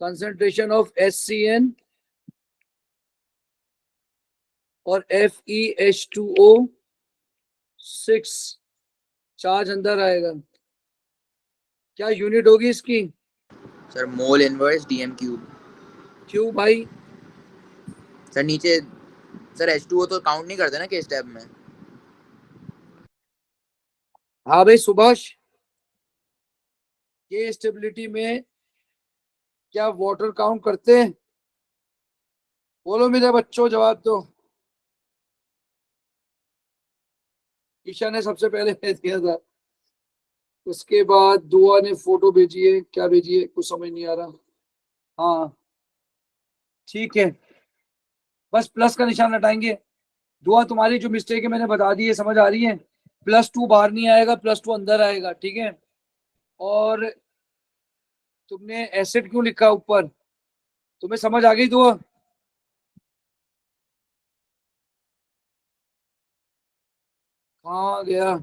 concentration of HCN और FeH2O6, चार्ज अंदर आएगा। क्या यूनिट होगी इसकी? सर मोल इनवर्स DM³ क्यों भाई? सर नीचे। सर H2O तो काउंट नहीं करते ना के स्टेप में। हाँ भाई सुभाष, ये स्टेबिलिटी में क्या वाटर काउंट करते हैं? बोलो मेरे बच्चों, जवाब दो। ईशा ने सबसे पहले कह दिया था। उसके बाद दुआ ने फोटो भेजी है, क्या भेजी है कुछ समझ नहीं आ रहा। हाँ ठीक है, बस प्लस का निशान हटाएंगे। दुआ तुम्हारी जो मिस्टेक है मैंने बता दी है, समझ आ रही है। +2 बाहर नहीं आएगा, +2 अंदर आएगा, ठीक है। और तुमने एसिड क्यों लिखा ऊपर, तुम्हें समझ आ गई दुआ? कहाँ गया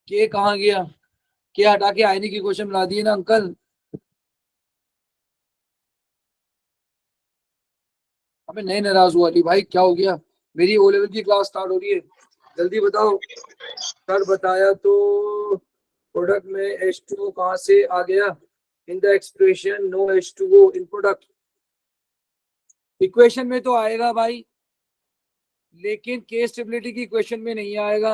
के, कहाँ गया के? हटा के आईने की क्वेश्चन बना दिए ना अंकल। अबे नहीं नाराज हुआ नहीं भाई, क्या हो गया? मेरी ओ लेवल की क्लास स्टार्ट हो रही है, जल्दी बताओ। सर बताया तो प्रोडक्ट में H2O कहाँ से आ गया? In the expression no H2O in product. Equation में तो आएगा भाई, लेकिन के स्टेबिलिटी की इक्वेशन में नहीं आएगा।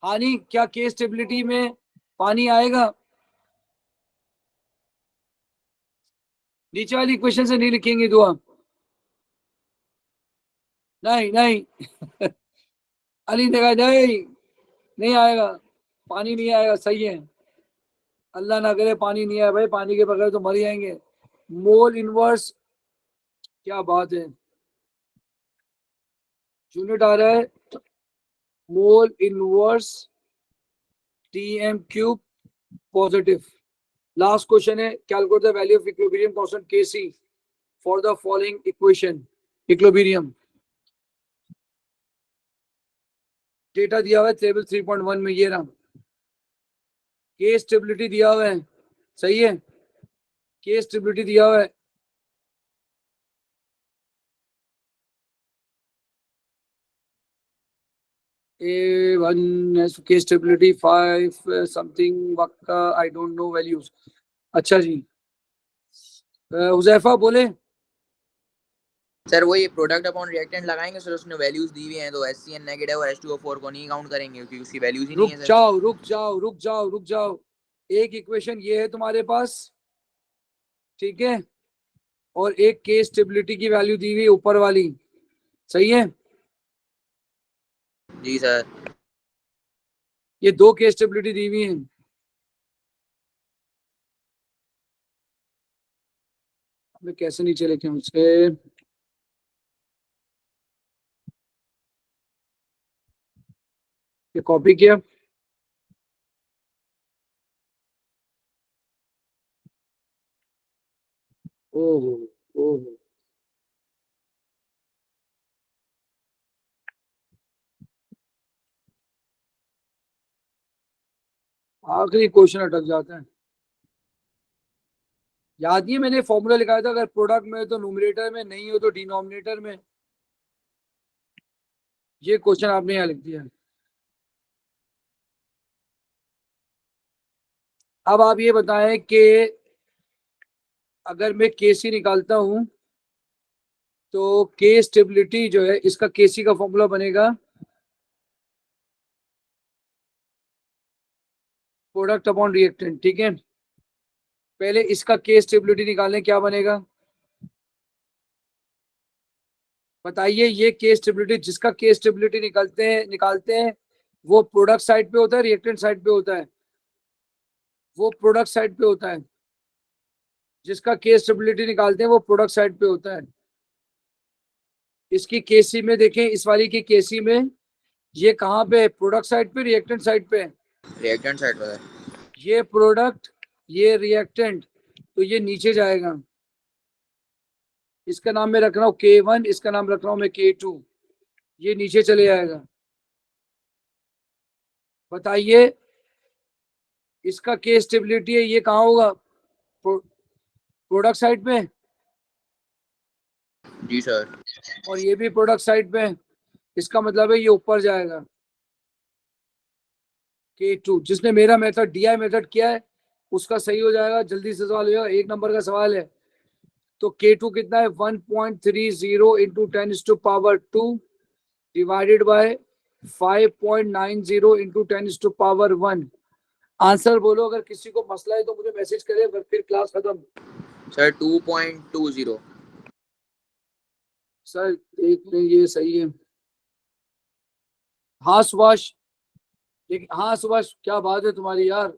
हानि, क्या के स्टेबिलिटी में पानी आएगा? नीचे वाली इक्वेशन से नहीं लिखेंगे दुआ, नहीं नहीं अली ने कहा नहीं, नहीं आएगा, पानी नहीं आएगा, सही है। अल्लाह ना करे पानी नहीं आए भाई, पानी के बगैर तो मर जाएंगे। मोल इनवर्स, क्या बात है, यूनिट आ रहा है mole inverse TM³ positive. Last question है, calculate the value of equilibrium constant Kc for the following equation. Equilibrium data दिया हुआ है टेबल 3.1 में, ये रहा। के स्टेबिलिटी दिया हुआ है, सही है, के स्टेबिलिटी दिया हुआ है। A1 के stability 5 something waka, I don't know values. अच्छा जी, हुजैफा बोले। सर वही प्रोडक्ट अपॉन रिएक्टेंट लगाएंगे सर, उसने वैल्यूज दी हुई हैं तो HCN नेगेटिव और H2O4 को नहीं काउंट करेंगे क्योंकि उसकी वैल्यूज ही नहीं रुक है सर। जाओ रुक जाओ रुक जाओ रुक जाओ, एक इक्वेशन ये है तुम्हारे पास, ठीक है, और एक के स्टेबिलिटी की वैल्यू दी हुई ऊपर वाली, सही है। जी सर। ये दो के स्टेबिलिटी दी हुई है। मैं कैसे नीचे लिखे उसके, ये कॉपी किया, ओहो ओहो, आखिरी क्वेश्चन अटक जाता है। याद नहीं है मैंने फॉर्मूला लिखाया था, अगर प्रोडक्ट में हो तो न्यूमरेटर में, नहीं हो तो डिनोमिनेटर में। ये क्वेश्चन आपने यहाँ लिख दिया। अब आप ये बताएं कि अगर मैं केसी निकालता हूं तो के स्टेबिलिटी जो है, इसका केसी का फॉर्मूला बनेगा प्रोडक्ट अपॉन रिएक्टेंट, ठीक है। पहले इसका के स्टेबिलिटी निकालें, क्या बनेगा बताइए। ये के स्टेबिलिटी, जिसका के स्टेबिलिटी निकालते हैं वो प्रोडक्ट साइड पे होता है, रिएक्टेंट साइड पे होता है? वो प्रोडक्ट साइड पे होता है। जिसका के स्टेबिलिटी निकालते हैं वो प्रोडक्ट साइड पे होता है। इसकी केसी में देखें, इस वाली की केसी में ये कहाँ पे है, प्रोडक्ट साइड पे, रिएक्टेंट साइड पे? रिएक्टेंट साइड पर है। ये प्रोडक्ट, ये रिएक्टेंट, तो ये नीचे जाएगा। इसका नाम मैं रख रहा हूँ K1, इसका नाम रख रहा हूँ मैं K2, ये नीचे चले जाएगा। बताइए इसका के स्टेबिलिटी है, ये कहाँ होगा, प्रोडक्ट साइड पे, जी सर। और ये भी प्रोडक्ट साइड पे। इसका मतलब है ये ऊपर जाएगा K2। जिसने मेरा मेथड DI मेथड किया है उसका सही हो जाएगा, जल्दी से सवाल हो, 1 नंबर का सवाल है। तो K2 कितना है, 1.30 into 10⁻² divided by 5.90 into 10⁻1। Answer बोलो, अगर किसी को मसला है तो मुझे मैसेज करे, फिर क्लास खत्म। सर 2.20। सर देख लें ये सही है। हाँ सुभाष, लेकिन हाँ सुभाष, क्या बात है तुम्हारी यार,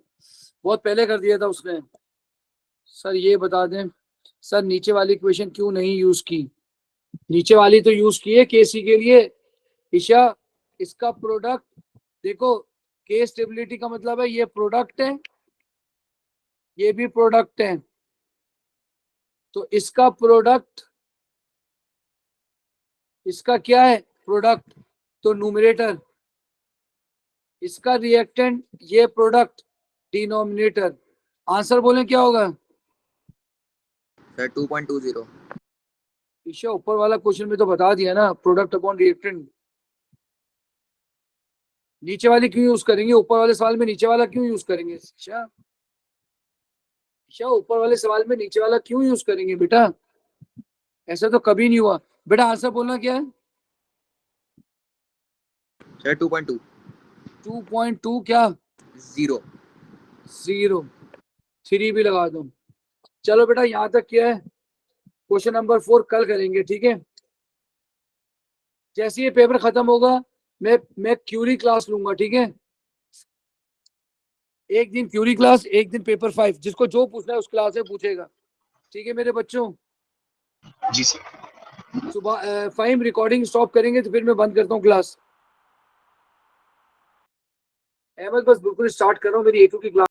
बहुत पहले कर दिया था उसने। सर ये बता दें सर, नीचे वाली इक्वेशन क्यों नहीं यूज की? नीचे वाली तो यूज की है केसी के लिए ईशा। इसका प्रोडक्ट देखो, के स्टेबिलिटी का मतलब है ये प्रोडक्ट है, ये भी प्रोडक्ट है, तो इसका प्रोडक्ट, इसका क्या है प्रोडक्ट, तो न्यूमरेटर, इसका रिएक्टेंट ये प्रोडक्ट, डिनोमिनेटर। आंसर बोलें क्या होगा? सर 2.20। ईशा ऊपर वाला क्वेश्चन में तो बता दिया ना, प्रोडक्ट अपॉन रिएक्टेंट। नीचे वाली क्यों यूज करेंगे? ऊपर वाले सवाल में नीचे वाला क्यों यूज करेंगे? ईशा ईशा ऊपर वाले सवाल में नीचे वाला क्यों यूज करेंगे बेटा? ऐसा तो कभी नहीं हुआ। बेटा आंसर बोलना क्या है? सर 2.2। 2.2 क्या? 0। 0। 3 भी लगा दो। चलो बेटा यहाँ तक क्या है, क्वेश्चन नंबर 4 कल करेंगे, ठीक है? जैसे ये पेपर खत्म होगा मैं क्यूरी क्लास लूंगा, ठीक है? एक दिन क्यूरी क्लास, एक दिन पेपर 5, जिसको जो पूछना है उस क्लास से पूछेगा, ठीक है मेरे बच्चों? जी सर। सुबह फाइम रिकॉर्डिंग स्टॉप करेंगे तो फिर मैं बंद करता हूँ क्लास। अहमद बस बिल्कुल स्टार्ट कर रहा हूँ मेरी A2 की क्लास।